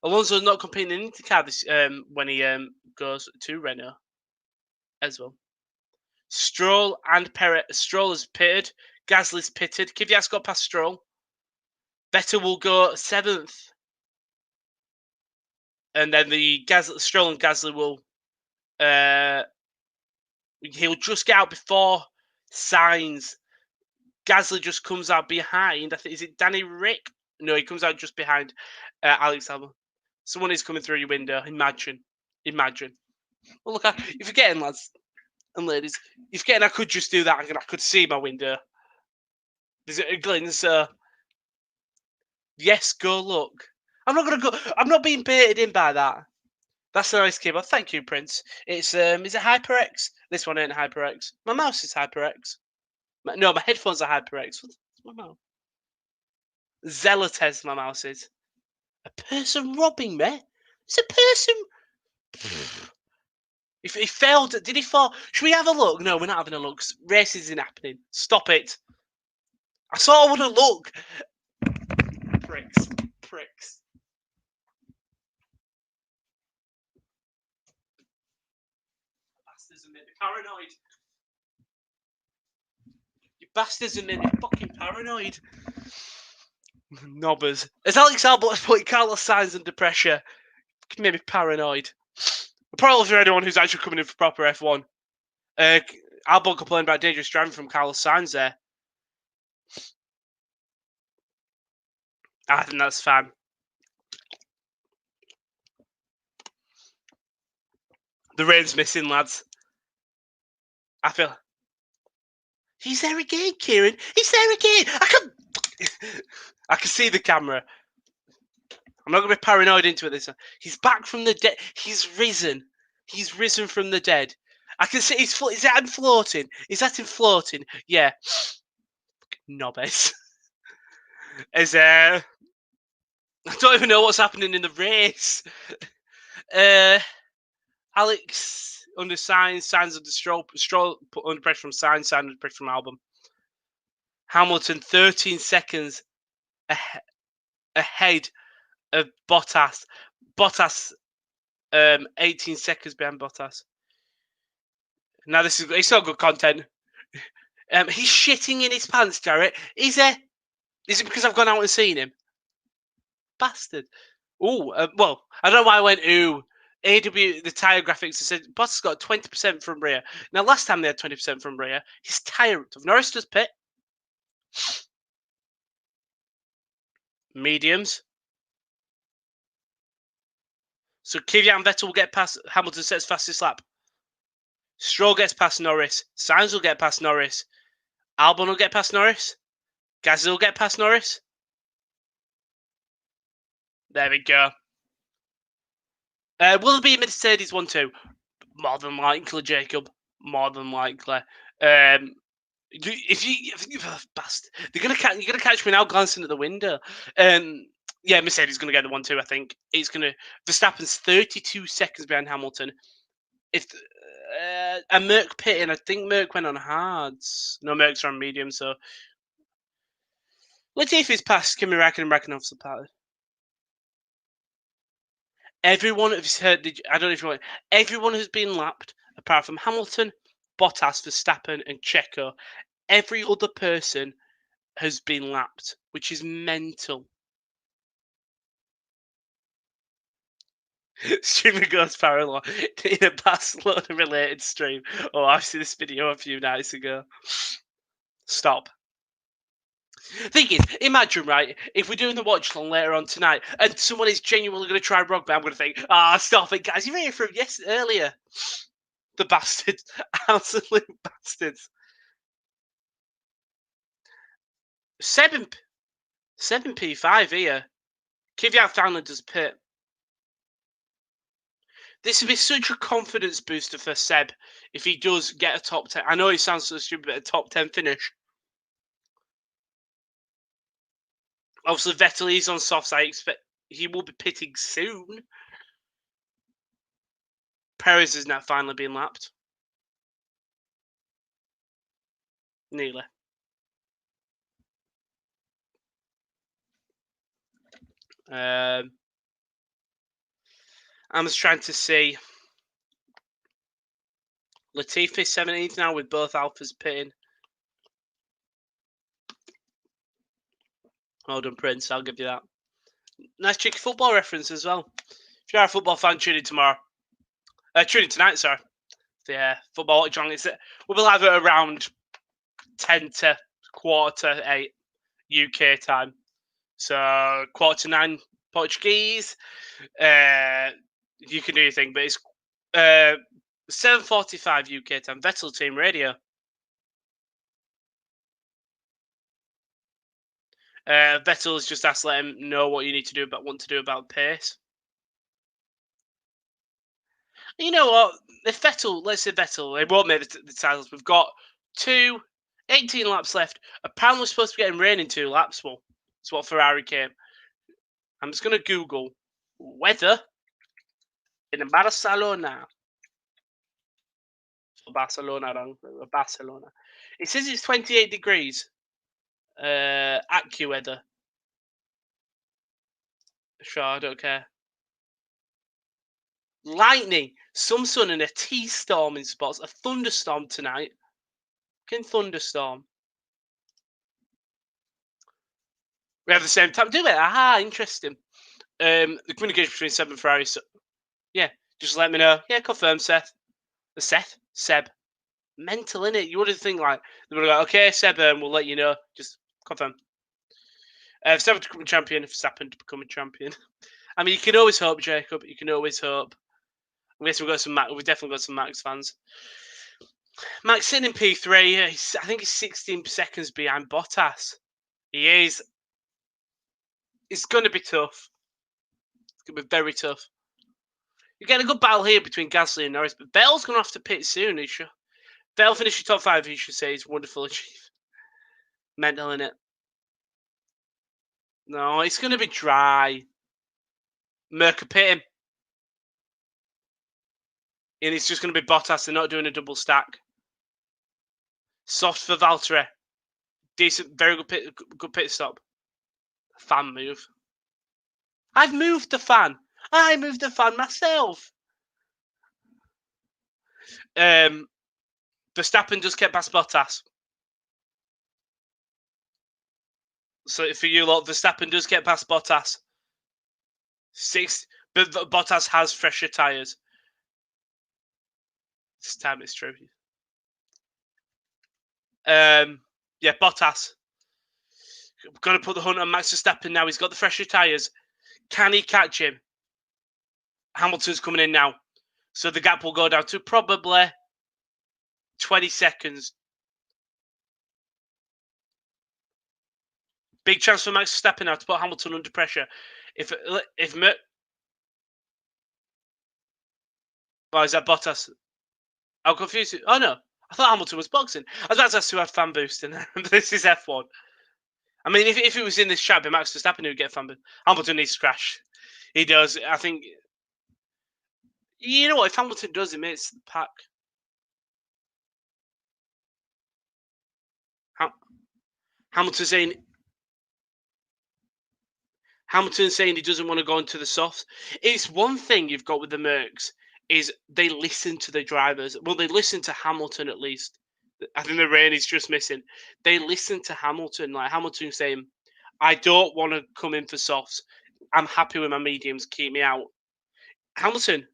Alonso's not competing in IndyCar this when he goes to Renault as well. Stroll and Perez. Stroll is pitted. Gasly's pitted. Kvyat's got past Stroll. Vettel will go 7th. And then Stroll and Gasly will he'll just get out before Sainz. Gasly just comes out behind. I think is it Danny Rick? No, he comes out just behind Alex Albon. Someone is coming through your window. Imagine. Well, look, you're forgetting, lads and ladies. You're forgetting I could just do that and I could see my window. There's a glint, so yes, go look. I'm not gonna go. I'm not being baited in by that. That's a nice keyboard. Thank you, Prince. It's is it HyperX? This one ain't HyperX. My mouse is HyperX. No, my headphones are HyperX. What's my mouse? Zealotez, my mouse is. A person robbing me? It's a person. If he failed, did he fall? Should we have a look? No, we're not having a look. Race isn't happening. Stop it. I sort of want to look. Pricks. Bastards are made me paranoid. You bastards are made me fucking paranoid. Knobbers. As Alex Albon put Carlos Sainz under pressure, it made me paranoid. Probably for anyone who's actually coming in for proper F1. Albon complained about dangerous driving from Carlos Sainz there. I think that's fine. The rain's missing, lads. I feel... He's there again, Kieran. He's there again. I can see the camera. I'm not going to be paranoid into it this time. He's back from the dead. He's risen. He's risen from the dead. I can see he's... Is that him floating? Is that him floating? Yeah. Knobbies. I don't even know what's happening in the race. Alex under Sainz under Stroll put under pressure from Sainz under pressure from Albon. Hamilton 13 seconds ahead of Bottas. Bottas 18 seconds behind Bottas. Now it's not good content. He's shitting in his pants, Jarrett. Is it because I've gone out and seen him? Bastard. Oh, well, I don't know why I went ooh. the tyre graphics said Bottas got 20% from rear. Now, last time they had 20% from rear, his tyre. Norris does pit. Mediums. So Kvyat and Vettel will get past Hamilton, sets fastest lap. Stroll gets past Norris. Sainz will get past Norris. Albon will get past Norris. Gasly will get past Norris. There we go. Will there be a Mercedes 1-2? More than likely, Jacob. More than likely. If you bastard, you're gonna catch me now glancing at the window. Yeah, Mercedes is gonna get the 1-2. I think it's gonna. Verstappen's 32 seconds behind Hamilton. If and Merck pitting, I think Merck went on hards. No, Merck's on medium. So Latifi's past Kimi Räikkönen and Räikkönen's the part. Everyone has heard. I don't know if you want. Everyone has been lapped apart from Hamilton, Bottas, Verstappen, and Checo. Every other person has been lapped, which is mental. Streamer goes parallel in a Barcelona-related stream. Oh, I've seen this video a few nights ago. Stop. Thing is, imagine, right, if we're doing the watch-along later on tonight and someone is genuinely going to try rugby, I'm going to think, stop it, guys. You're here from earlier. The bastards. Absolute bastards. 7P5 here. Kvyat finally does pit. This would be such a confidence booster for Seb if he does get a top 10. I know it sounds so stupid, but a top 10 finish. Obviously, Vettel is on softs. I expect he will be pitting soon. Perez is now finally being lapped. Nearly. I'm just trying to see. Latifi 17th now with both Alphas pitting. Well done, Prince. I'll give you that. Nice cheeky football reference as well. If you're a football fan, tune in tomorrow. Tune in tonight, sorry. Yeah, football Watchalong. We'll be live at around 10 to 8:15 UK time. So 8:45 Portuguese. You can do your thing, but it's 7:45 UK time. Vettel Team Radio. Vettel's just asked, let him know what you need to do about pace. You know what? If Vettel, let's say Vettel, they won't make the titles. We've got 18 laps left. Apparently, we're supposed to be getting rain in 2 laps. Well, that's what Ferrari came. I'm just going to Google weather in Barcelona. Barcelona. It says it's 28 degrees. AccuWeather. Sure, I don't care. Lightning, some sun, and a T-storm in spots. A thunderstorm tonight. Fucking thunderstorm. We have the same time. Do it. Aha, interesting. The communication between Seb and Ferrari. So, yeah, just let me know. Yeah, confirm, Seth. Seb. Mental, innit? You would have think like they would have go, okay, Seb, we'll let you know. Just confirm. Verstappen to become a champion. Verstappen to become a champion. I mean, you can always hope, Jacob. You can always hope. I guess we've got some. We've definitely got some Max fans. Max sitting in P3. I think he's 16 seconds behind Bottas. He is. It's going to be tough. It's going to be very tough. You're getting a good battle here between Gasly and Norris, but Vettel's going to have to pit soon. Vettel finishing top 5, you should say, is wonderful achievement. Mental, innit? No, it's going to be dry. Merca pit him. And it's just going to be Bottas. They're not doing a double stack. Soft for Valtteri. Decent, very good pit stop. Fan move. I've moved the fan. I moved the fan myself. Verstappen just get past Bottas. So for you lot, Verstappen does get past Bottas. But Bottas has fresher tyres. This time it's true. Yeah, Bottas. Going to put the hunt on Max Verstappen now. He's got the fresher tyres. Can he catch him? Hamilton's coming in now. So the gap will go down to probably 20 seconds. Big chance for Max Verstappen now to put Hamilton under pressure. If oh, is that Bottas? I'm confused. Oh no, I thought Hamilton was boxing. I was about to ask who had fan boost, and this is F1. I mean, if it was in this chat, it'd be Max Verstappen who'd get fan boost. Hamilton needs to crash. He does. I think. You know what? If Hamilton does, it makes the pack. Hamilton saying he doesn't want to go into the softs. It's one thing you've got with the Mercs is they listen to the drivers. Well, they listen to Hamilton at least. I think the rain is just missing. They listen to Hamilton. Like Hamilton saying, I don't want to come in for softs. I'm happy with my mediums. Keep me out. Hamilton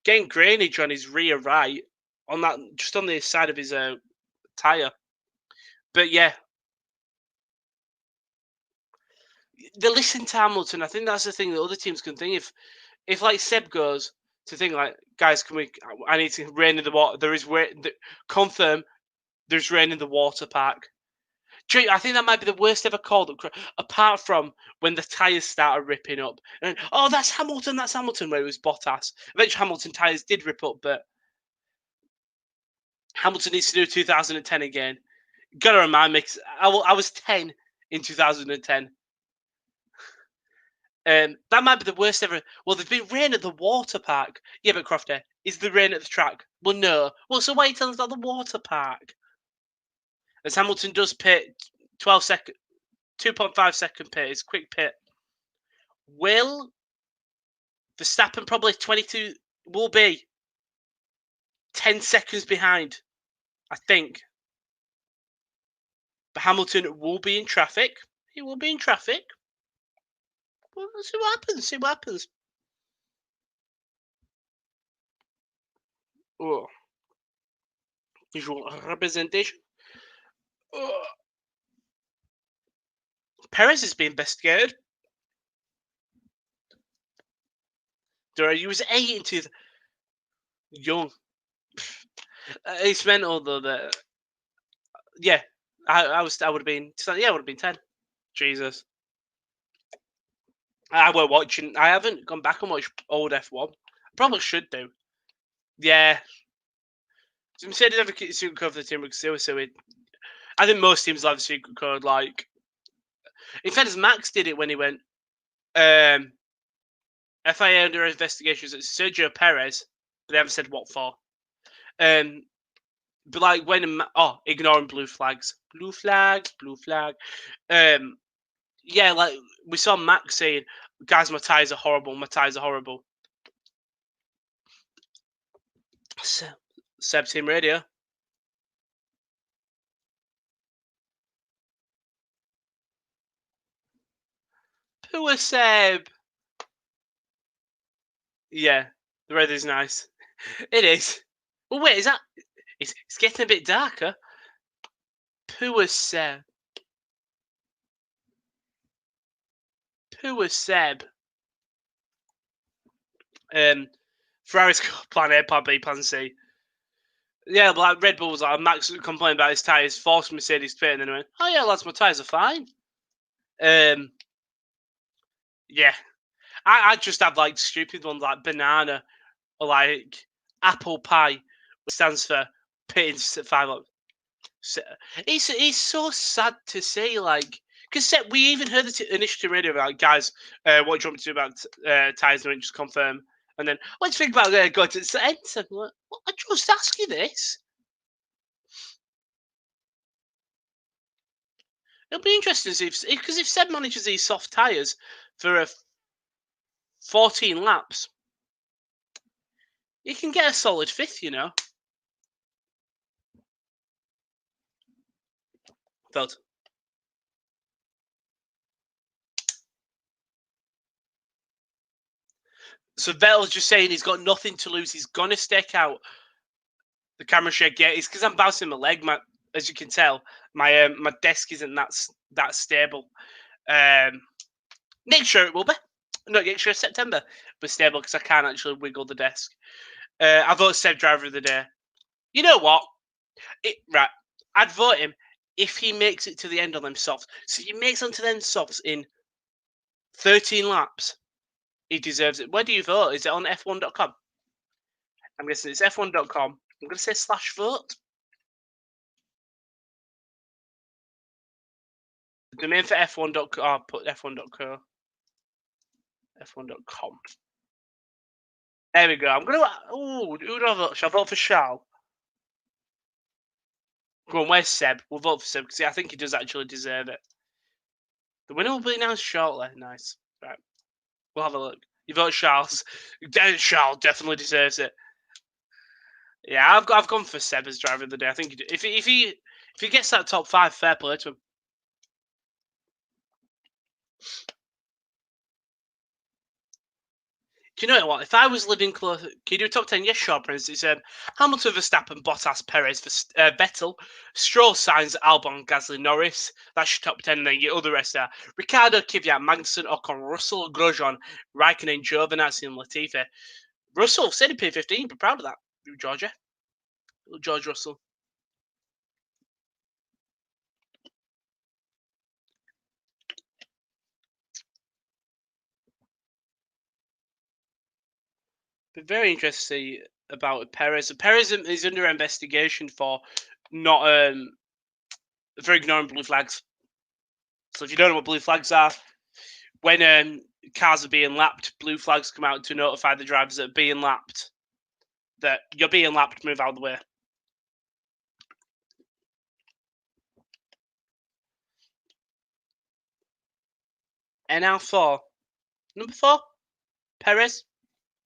getting grainage on his rear right on that, just on the side of his tyre. But yeah, they listen to Hamilton. I think that's the thing that other teams can think. If like Seb goes to think like, guys, I need to rain in the water. There is confirm there's rain in the water park. I think that might be the worst ever called up, apart from when the tyres started ripping up. And oh, that's Hamilton, where it was Bottas. Eventually, Hamilton tyres did rip up, but Hamilton needs to do 2010 again. Gotta remind me, I was 10 in 2010. That might be the worst ever. Well, there's been rain at the water park. Yeah, but Crofty, is the rain at the track? Well, no. Well, so why are you telling us about the water park? As Hamilton does pit 12 second, 2.5 second pit, his quick pit. Will Verstappen probably 22 will be 10 seconds behind, I think. But Hamilton will be in traffic. He will be in traffic. Well, let's see what happens. See what happens. Oh. Visual representation. Oh. Perez is being investigated. He was 8 into young. It's mental though that. Yeah, I would have been. Yeah, I would have been 10. Jesus. I were watching. I haven't gone back and watched old F1. I probably should do. Yeah. So Mercedes have a secret code for the team because so I think most teams have a secret code. Like, in fact, Max did it when he went. FIA under investigations at Sergio Perez, but they haven't said what for. But like when ignoring blue flags. Yeah, like we saw Max saying, "Guys, my tyres are horrible." Seb Team Radio. Poor Seb. Yeah, the red is nice. It is. Well, wait, is that It's getting a bit darker. Poor Seb. Poor Seb. Ferrari's got plan A, plan B, plan C. Yeah, but like Red Bull was like Max complaining about his tyres, forced Mercedes to pit, and then went, "Oh yeah, lads, my tyres are fine." Yeah, I just have like stupid ones like banana or like apple pie, which stands for pitting 5 up. It's so sad to see, like, because we even heard the initiative radio about, guys, what do you want me to do about tyres? And just confirm. And then, what do you think about going to the end? Like, well, I just ask you this. It'll be interesting to see because if Seb manages these soft tyres for 14 laps, he can get a solid fifth, you know. Felt. So Vettel's just saying he's got nothing to lose. He's gonna stick out the camera shake. Yeah, it's because I'm bouncing my leg. As you can tell, my desk isn't that stable. Next year it will be. No, next year September, but stable because I can't actually wiggle the desk. I vote Seb driver of the day. You know what? Right, I'd vote him if he makes it to the end on them softs. So he makes onto them softs in 13 laps. He deserves it. Where do you vote? Is it on F1.com? I'm guessing it's F1.com. I'm going to say /vote. The domain for F1.com. I'll put F1.co. F1.com. There we go. I'm going to. Oh, who do I vote? Shall I vote for Charles? Go on, where's Seb? We'll vote for Seb because I think he does actually deserve it. The winner will be announced shortly. Nice. Right. We'll have a look. You vote Charles. Charles definitely deserves it. Yeah, I've gone for Seb as driver of the day. I think if he gets that top 5, fair play to him. Do you know what? If I was living close, can you do a top 10? Yes, sure, Prince. It's Hamilton, Verstappen, Bottas, Perez, Vettel, Stroll, Sainz, Albon, Gasly, Norris. That's your top 10, and then your other rest are Ricciardo, Kvyat, Magnussen, Ocon, Russell, Grosjean, Raikkonen, Giovinazzi, and Latifi. Russell, said he P15, be proud of that, Georgia. George Russell. Be very interested to see about Perez. Perez is under investigation for not for ignoring blue flags. So if you don't know what blue flags are, when cars are being lapped, blue flags come out to notify the drivers that are being lapped that you're being lapped, move out of the way. NL4. Number 4? Perez?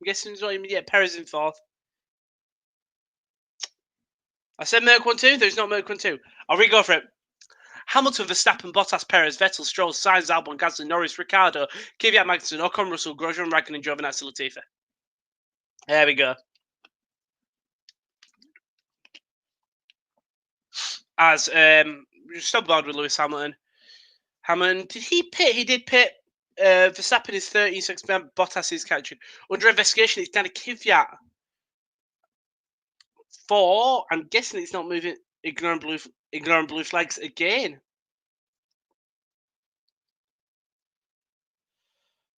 I'm guessing it's not even yet. Perez in 4th. I said Merc 1-2. There's not Merc 1-2. I'll re-go for it. Hamilton, Verstappen, Bottas, Perez, Vettel, Stroll, Sainz, Albon, Gasly, Norris, Ricciardo, Kvyat, Magnussen, Ocon, Russell, Grosjean, Raikkonen, Giovinazzi, Latifi. There we go. As still bored with Lewis Hamilton. Hamilton, did he pit? He did pit. Verstappen is 13 seconds behind. Bottas is catching. Under investigation, it's down to Kvyat. 4. I'm guessing it's not moving. Ignoring blue flags again.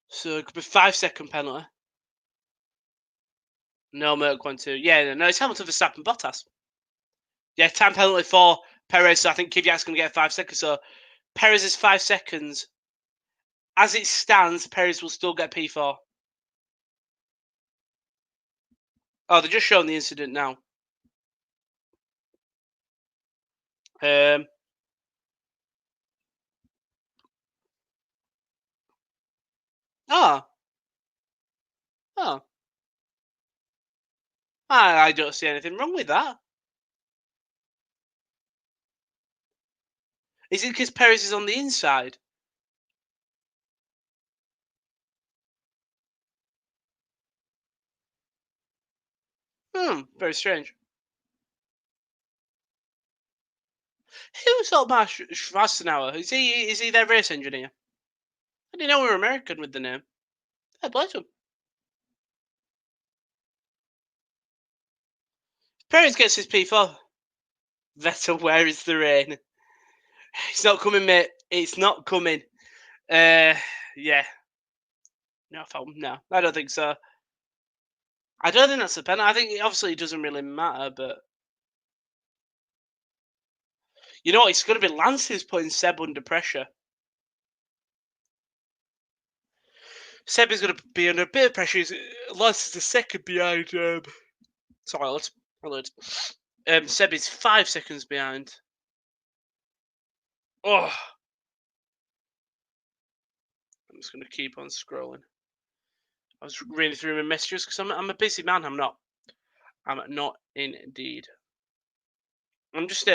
So it could be 5-second penalty. No, Merc 1-2. Yeah, no, it's Hamilton, Verstappen, Bottas. Yeah, time penalty for Perez. So I think Kvyat's going to get 5 seconds. So Perez is 5 seconds. As it stands, Perez will still get P4. Oh, they're just showing the incident now. Oh. Oh. I don't see anything wrong with that. Is it because Perez is on the inside? Very strange. Who's Otmar Schwarzenauer? Is he their race engineer? I didn't know we were American with the name. I bless him. Perez gets his P4. Vettel, where is the rain? It's not coming, mate. It's not coming. Yeah. No, no, I don't think so. I don't think that's a penalty. I think obviously it doesn't really matter, but you know what? It's going to be Lance who's putting Seb under pressure. Seb is going to be under a bit of pressure. Lance is a second behind. Sorry, let's. Seb is 5 seconds behind. Oh, I'm just going to keep on scrolling. I was reading through my messages because I'm a busy man. I'm not indeed. I'm just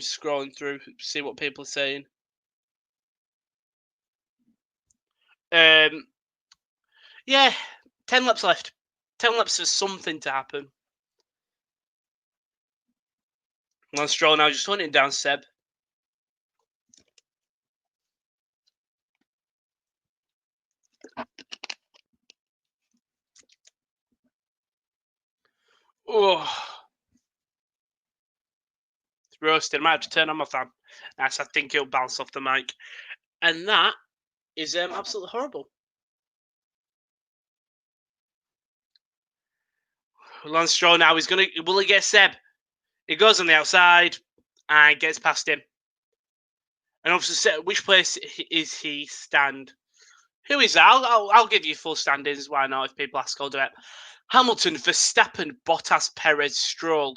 scrolling through to see what people are saying. Yeah, 10 laps left. 10 laps for something to happen. Lance Stroll now just hunting down Seb. Oh, it's roasted. I might have to turn on my fan. Nice, I think it'll bounce off the mic. And that is absolutely horrible. Lance Stroll now is going to... Will he get Seb? He goes on the outside and gets past him. And obviously, which place is he stand? Who is that? I'll give you full standings. Why not? If people ask, I'll do it. Hamilton, Verstappen, Bottas, Perez, Stroll,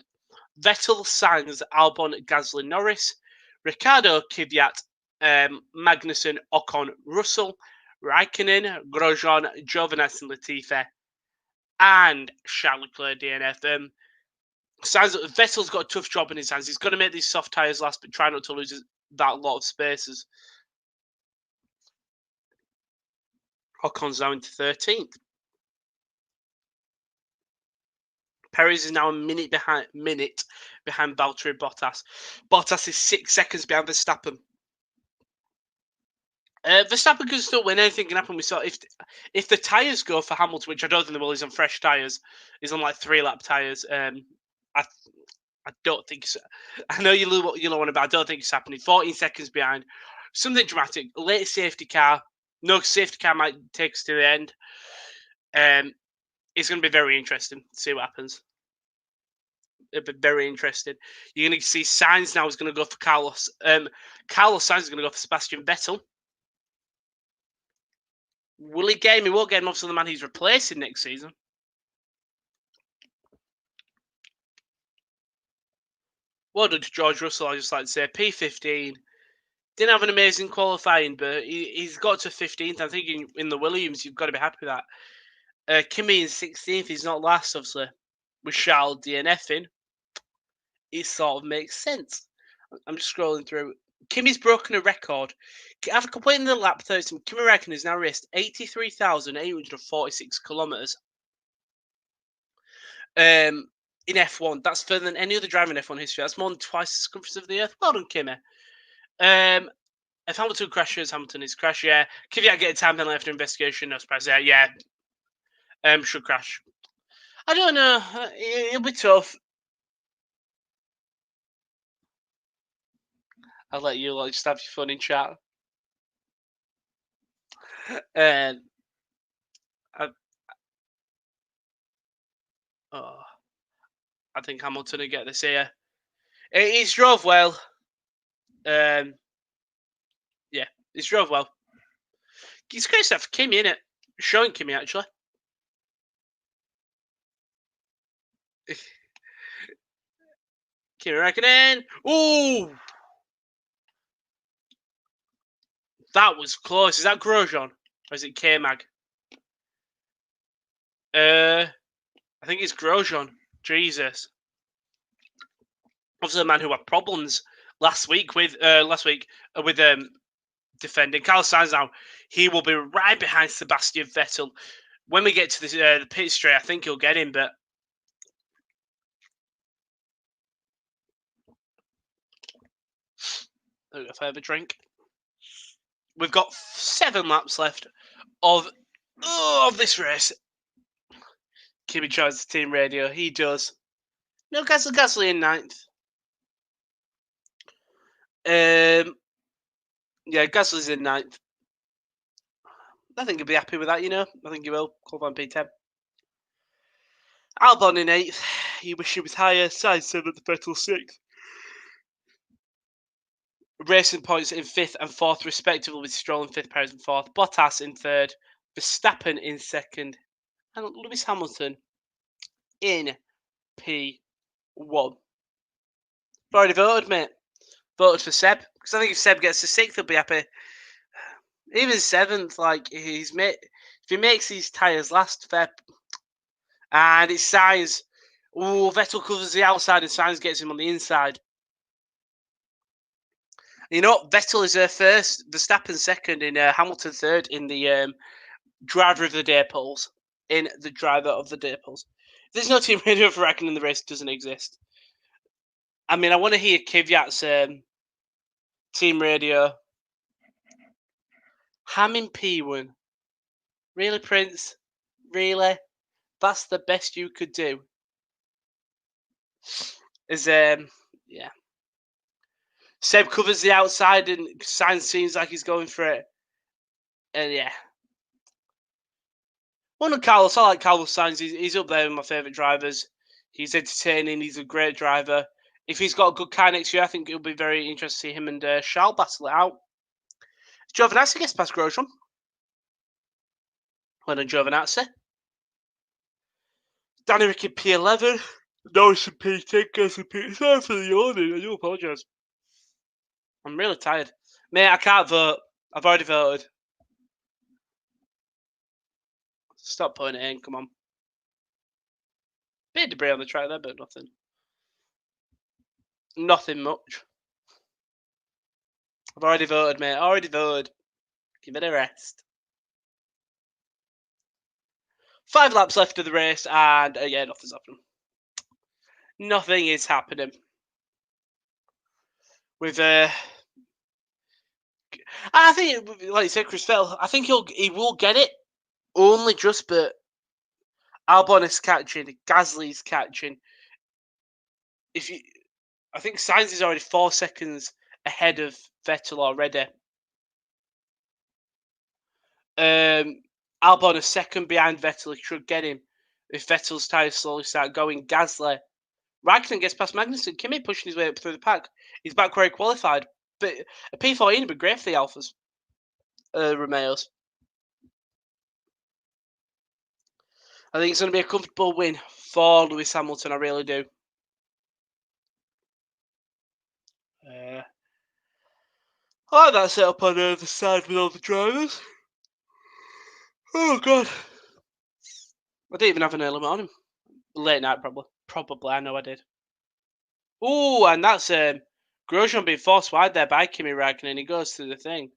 Vettel, Sainz, Albon, Gasly, Norris, Ricciardo, Kvyat, Magnussen, Ocon, Russell, Raikkonen, Grosjean, Giovinazzi, and Latifi, and Charles Leclerc DNF. Vettel's got a tough job in his hands. He's got to make these soft tyres last, but try not to lose that lot of spaces. Ocon's now into 13th. Perez is now a minute behind Valtteri Bottas. Bottas is 6 seconds behind Verstappen. Verstappen can still win. Anything can happen. We saw if the tyres go for Hamilton, which I don't think they will. He's on fresh tyres. He's on like 3-lap tyres. I don't think so. I know you know what about. I don't think it's happening. 14 seconds behind. Something dramatic. Late safety car. No safety car might take us to the end. It's going to be very interesting to see what happens. It'll be very interesting. You're going to see Sainz now is going to go for Carlos. Carlos Sainz is going to go for Sebastian Vettel. Will he get him? He won't get him. Obviously, the man he's replacing next season. Well done to George Russell, I just like to say. P15. Didn't have an amazing qualifying, but he's got to 15th. I think in the Williams, you've got to be happy with that. Kimi in 16th. He's not last, obviously. With Charles DNFing. It sort of makes sense. I'm just scrolling through. Kimi's broken a record. After completing the lap 13, Kimi Räikkönen has now raced 83,846 kilometres. In F1, that's further than any other driver in F1 history. That's more than twice the circumference of the Earth. Well done, Kimi. If Hamilton crashes, Hamilton is crash. Yeah, Kvyat get a time penalty after investigation. No surprise there. Yeah, should crash. I don't know. It'll be tough. I'll let you just have your fun in chat. And I think Hamilton will get this here. He's drove well. Yeah, he's drove well. He's great stuff for Kimi, innit? Showing Kimi, actually. Kimi Räikkönen. Ooh! That was close. Is that Grosjean? Or is it K-Mag? I think it's Grosjean. Jesus. Obviously, a man who had problems last week with defending. Carlos Sainz now, he will be right behind Sebastian Vettel. When we get to the pit straight, I think he'll get him, but a further drink. We've got 7 laps left of this race. Kimi joins the team radio. He does. No, Gasly in 9th. Yeah, Gasly's in 9th. I think he'll be happy with that, you know. I think he will. Qualifying P10. Albon in 8th. He wish he was higher. Sainz 7th, Vettel 6th. Racing points in 5th and 4th, respectively, with Stroll in 5th, Perez in 4th, Bottas in 3rd, Verstappen in 2nd, and Lewis Hamilton in P1. I've already voted, mate. Voted for Seb, because I think if Seb gets to 6th, he'll be happy. Even 7th, like, if he makes these tyres last, fair. And it's Sainz. Ooh, Vettel covers the outside and Sainz gets him on the inside. You know what? Vettel is first, Verstappen second, in Hamilton third in the driver of the day polls. In the driver of the day polls. There's no team radio for reckoning the race doesn't exist. I mean, I want to hear Kvyat's team radio. Ham in P1. Really, Prince? Really? That's the best you could do? Yeah. Seb covers the outside and Sainz seems like he's going for it. And yeah. One of Carlos, I like Carlos Sainz. He's up there with my favourite drivers. He's entertaining. He's a great driver. If he's got a good car next year, I think it'll be very interesting to see him and Charles battle it out. Giovinazzi gets past Grosjean. Well done, Giovinazzi. Danny Rick in P11. Norris in P10. Goes in P10. Sorry for the yawning. I do apologise. I'm really tired. Mate, I can't vote. I've already voted. Stop putting it in, come on. Bit of debris on the track there, but nothing. Nothing much. I've already voted, mate. Already voted. Give it a rest. 5 laps left of the race, and yeah, nothing's happening. Nothing is happening. With I think, like you said, Chris Vettel, I think he will get it. Only just, but Albon is catching, Gasly's catching. I think Sainz is already 4 seconds ahead of Vettel already. Albon a second behind Vettel. He should get him if Vettel's tyres slowly start going. Gasly. Raikkonen gets past Magnussen. Kimi pushing his way up through the pack. He's back where he qualified. But a P14 would be great for the Alphas. Romeos. I think it's going to be a comfortable win for Lewis Hamilton. I really do. I like that setup on the side with all the drivers. Oh, God. I didn't even have an early morning. Late night, probably. Probably, I know I did. Ooh, and that's Grosjean being forced wide there by Kimi Raikkonen. He goes through the thing.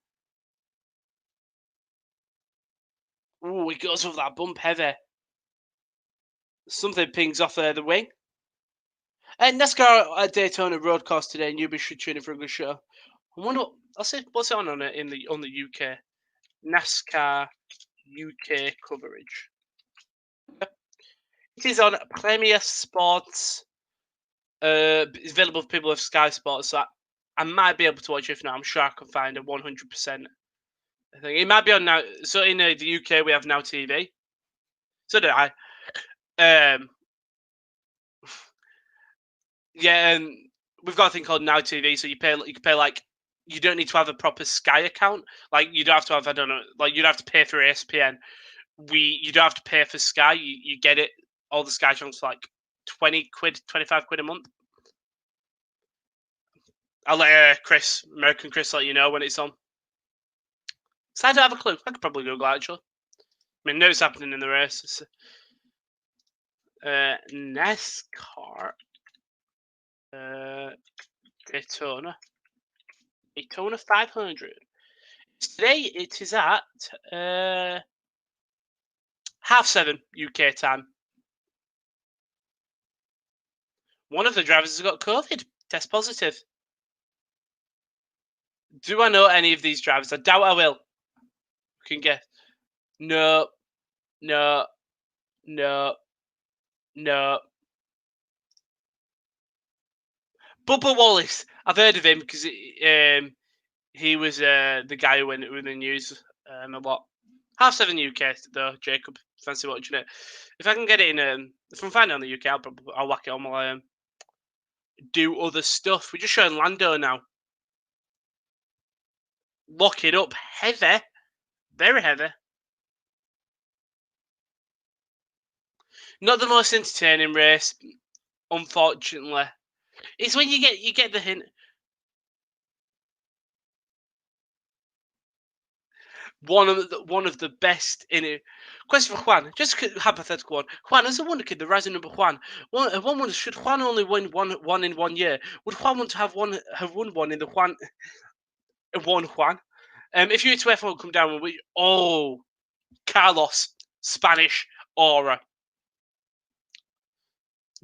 Ooh, he goes over that bump heavy. Something pings off the wing. And NASCAR at Daytona road course today. Newbies should tune in for a good show. I wonder what's it on it on the UK NASCAR UK coverage. It is on Premier Sports. It's available for people with Sky Sports, so I might be able to watch it. If not, I'm sure I can find it 100%. I think it might be on now. So in the UK, we have Now TV. So do I. Yeah, and we've got a thing called Now TV. So you can pay like, you don't need to have a proper Sky account. Like you don't have to have, I don't know, like you'd have to pay for ESPN. You don't have to pay for Sky. You get it, all the Sky channels for like 20 quid, 25 quid a month. I'll let American Chris let you know when it's on. So I don't have a clue. I could probably Google it, actually. I mean, no, it's happening in the race. It's, NASCAR Daytona 500. Today it is at 7:30 UK time. One of the drivers has got COVID. Test positive. Do I know any of these drivers? I doubt I will. Can guess. No, no, no, no. Bubba Wallace. I've heard of him because he was the guy who went in the news a lot. 7:30 UK though, Jacob. Fancy watching it. If I can get it in, if I'm finding it on the UK, I'll whack it on while I do other stuff. We're just showing Lando now. Lock it up. Heavy. Very heavy. Not the most entertaining race, unfortunately. It's when you get the hint. One of the best in it. Question for Juan, just a hypothetical one. Juan, as a wonder kid, the rising number Juan. One wonder, should Juan only win one in 1 year? Would Juan want to have won one in the Juan? If you were to F1 come down with Carlos, Spanish aura.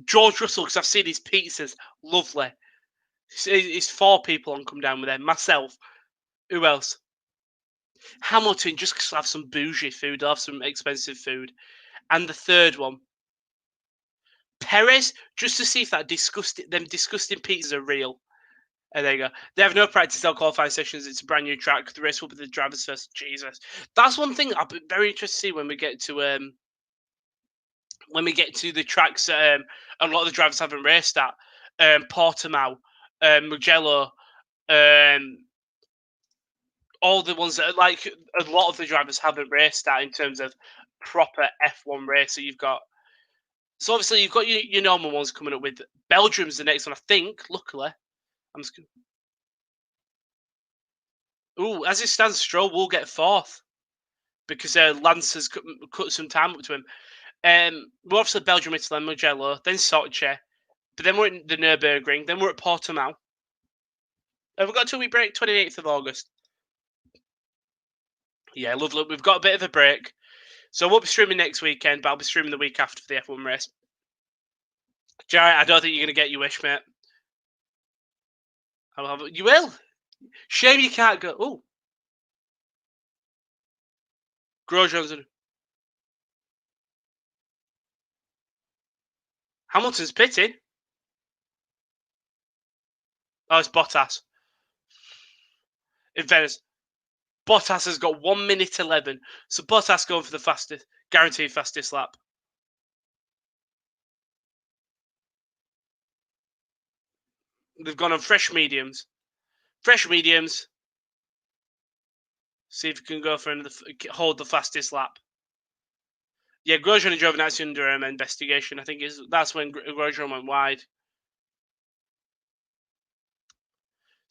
George Russell, because I've seen his pizzas, lovely. It's 4 people on come down with them. Myself. Who else? Hamilton, just because I have some bougie food, I have some expensive food. And the third one, Perez, just to see if them disgusting pizzas are real. And there you go. They have no practice or qualifying sessions. It's a brand new track. The race will be the driver's first. Jesus, that's one thing I'll be very interested to see when we get to the tracks. A lot of the drivers haven't raced at Portimao, Mugello, all the ones that like a lot of the drivers haven't raced at in terms of proper F1 race. So obviously you've got your normal ones coming up with Belgium's the next one, I think. Luckily, I'm just. As it stands, Stroll will get 4th because Lance has cut some time up to him. We're obviously Belgium, Italy, Mugello, then Sochi, but then we're at the Nürburgring, then we're at Portimao. Have we got a 2-week break? 28th of August. Yeah, lovely. We've got a bit of a break. So I won't be streaming next weekend, but I'll be streaming the week after for the F1 race. Jarrett, I don't think you're going to get your wish, mate. You will. Shame you can't go. Oh. Grosjean's in. Hamilton's pitting. Oh, it's Bottas. In Venice. Bottas has got 1 minute 11. So Bottas going for the fastest, guaranteed fastest lap. They've gone on fresh mediums. Fresh mediums. See if we can go for hold the fastest lap. Yeah, Grosjean drove an accident under investigation. I think that's when Grosjean went wide.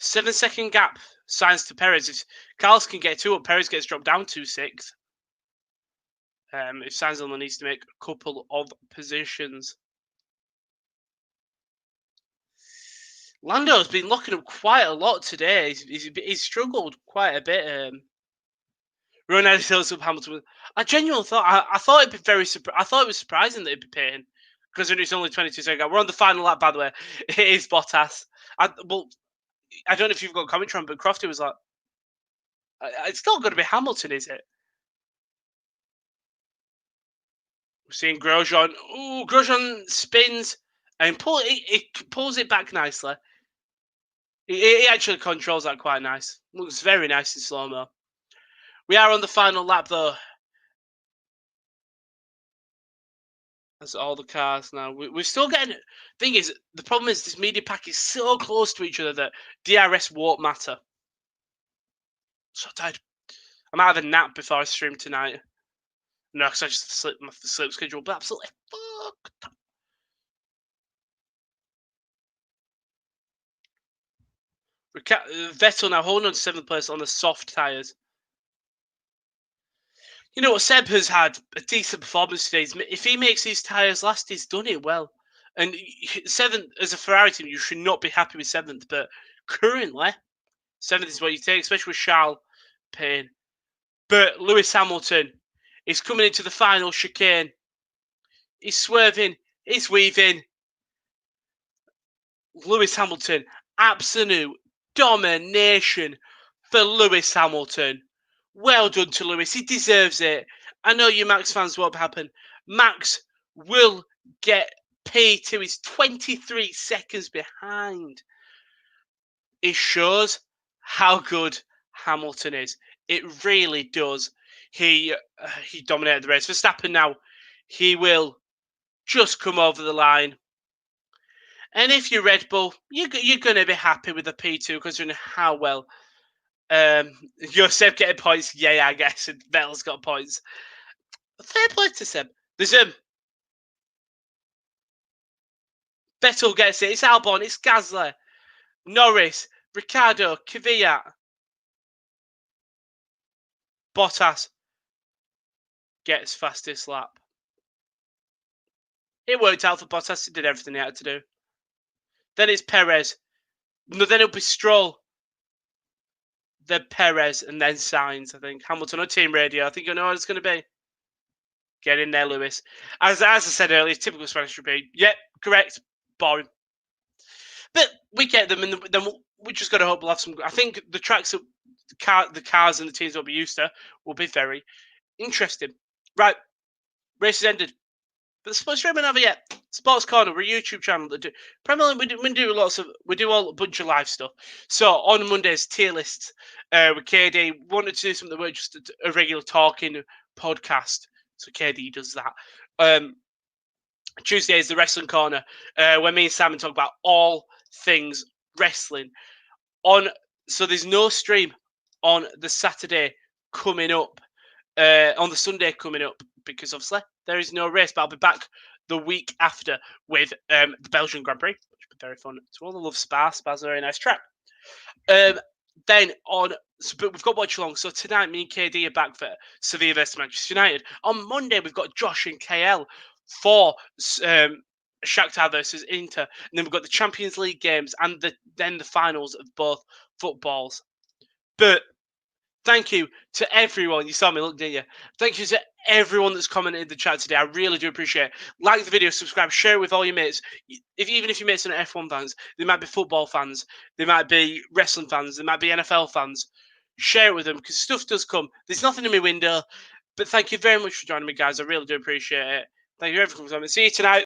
7-second gap. Sainz to Perez. If Carlos can get 2 up, Perez gets dropped down to 6th. If Sainz only needs to make a couple of positions. Lando's been locking up quite a lot today. He's struggled quite a bit. Rowan had his up Hamilton. I genuinely thought I thought it'd be I thought it was surprising that it'd be paying because it's only 22 seconds. We're on the final lap, by the way. It is Bottas. I don't know if you've got commentary on, but Crofty was like, "It's not going to be Hamilton, is it?" We're seeing Grosjean. Grosjean spins and pulls it back nicely. He actually controls that quite nice. Looks very nice in slow mo. We are on the final lap though. That's all the cars now. We're still getting. Thing is, the problem is this media pack is so close to each other that DRS won't matter. So tired. I might have a nap before I stream tonight. No, because I just slipped my sleep schedule, but absolutely fucked. Vettel now holding on to 7th place on the soft tyres. You know what? Seb has had a decent performance today. If he makes these tyres last, he's done it well. And 7th, as a Ferrari team, you should not be happy with 7th, but currently, 7th is what you take, especially with Charles Payne. But Lewis Hamilton is coming into the final chicane. He's swerving. He's weaving. Lewis Hamilton, absolute domination. for Lewis Hamilton. Well done to Lewis. He deserves it. I know you Max fans won't happen. Max will get P2. He's 23 seconds behind. It shows how good Hamilton is. It really does. He dominated the race. Verstappen now, he will just come over the line. And if you're Red Bull, you're going to be happy with the P2 considering how well you're Seb getting points. Yeah, I guess. And Vettel's got points. Fair play to Seb. There's Vettel gets it. It's Albon. It's Gasly. Norris. Ricciardo. Kvyat. Bottas gets fastest lap. It worked out for Bottas. He did everything he had to do. Then it's Perez. No, then it'll be Stroll. Then Perez and then Sainz, I think. Hamilton on team radio. I think you know what it's going to be. Get in there, Lewis. As I said earlier, typical Spanish repeat. Yep, correct. Boring. But we get them, and then we just got to hope we'll have some. I think the tracks that the cars and the teams will be used to will be very interesting. Right, race has ended. But the Sports Stream over yet. Sports Corner, we're a YouTube channel that do primarily we do a bunch of live stuff. So on Mondays, tier lists with KD. Wanted to do something that weren't just a regular talking podcast. So KD does that. Tuesday is the Wrestling Corner, where me and Simon talk about all things wrestling. So there's no stream on the Saturday coming up, on the Sunday coming up, because obviously there is no race. But I'll be back the week after with the Belgian Grand Prix, which will be very fun to all. I love Spa. Spa's a very nice track. Then but we've got Watchalong. So tonight, me and KD are back for Sevilla vs Manchester United. On Monday, we've got Josh and KL for Shakhtar versus Inter. And then we've got the Champions League games and then the finals of both footballs. But thank you to everyone. You saw me look, didn't you? Thank you to everyone that's commented in the chat today. I really do appreciate it. Like the video, subscribe, share it with all your mates. Even if your mates are not F1 fans, they might be football fans, they might be wrestling fans, they might be NFL fans. Share it with them because stuff does come. There's nothing in my window. But thank you very much for joining me, guys. I really do appreciate it. Thank you everyone for coming. See you tonight.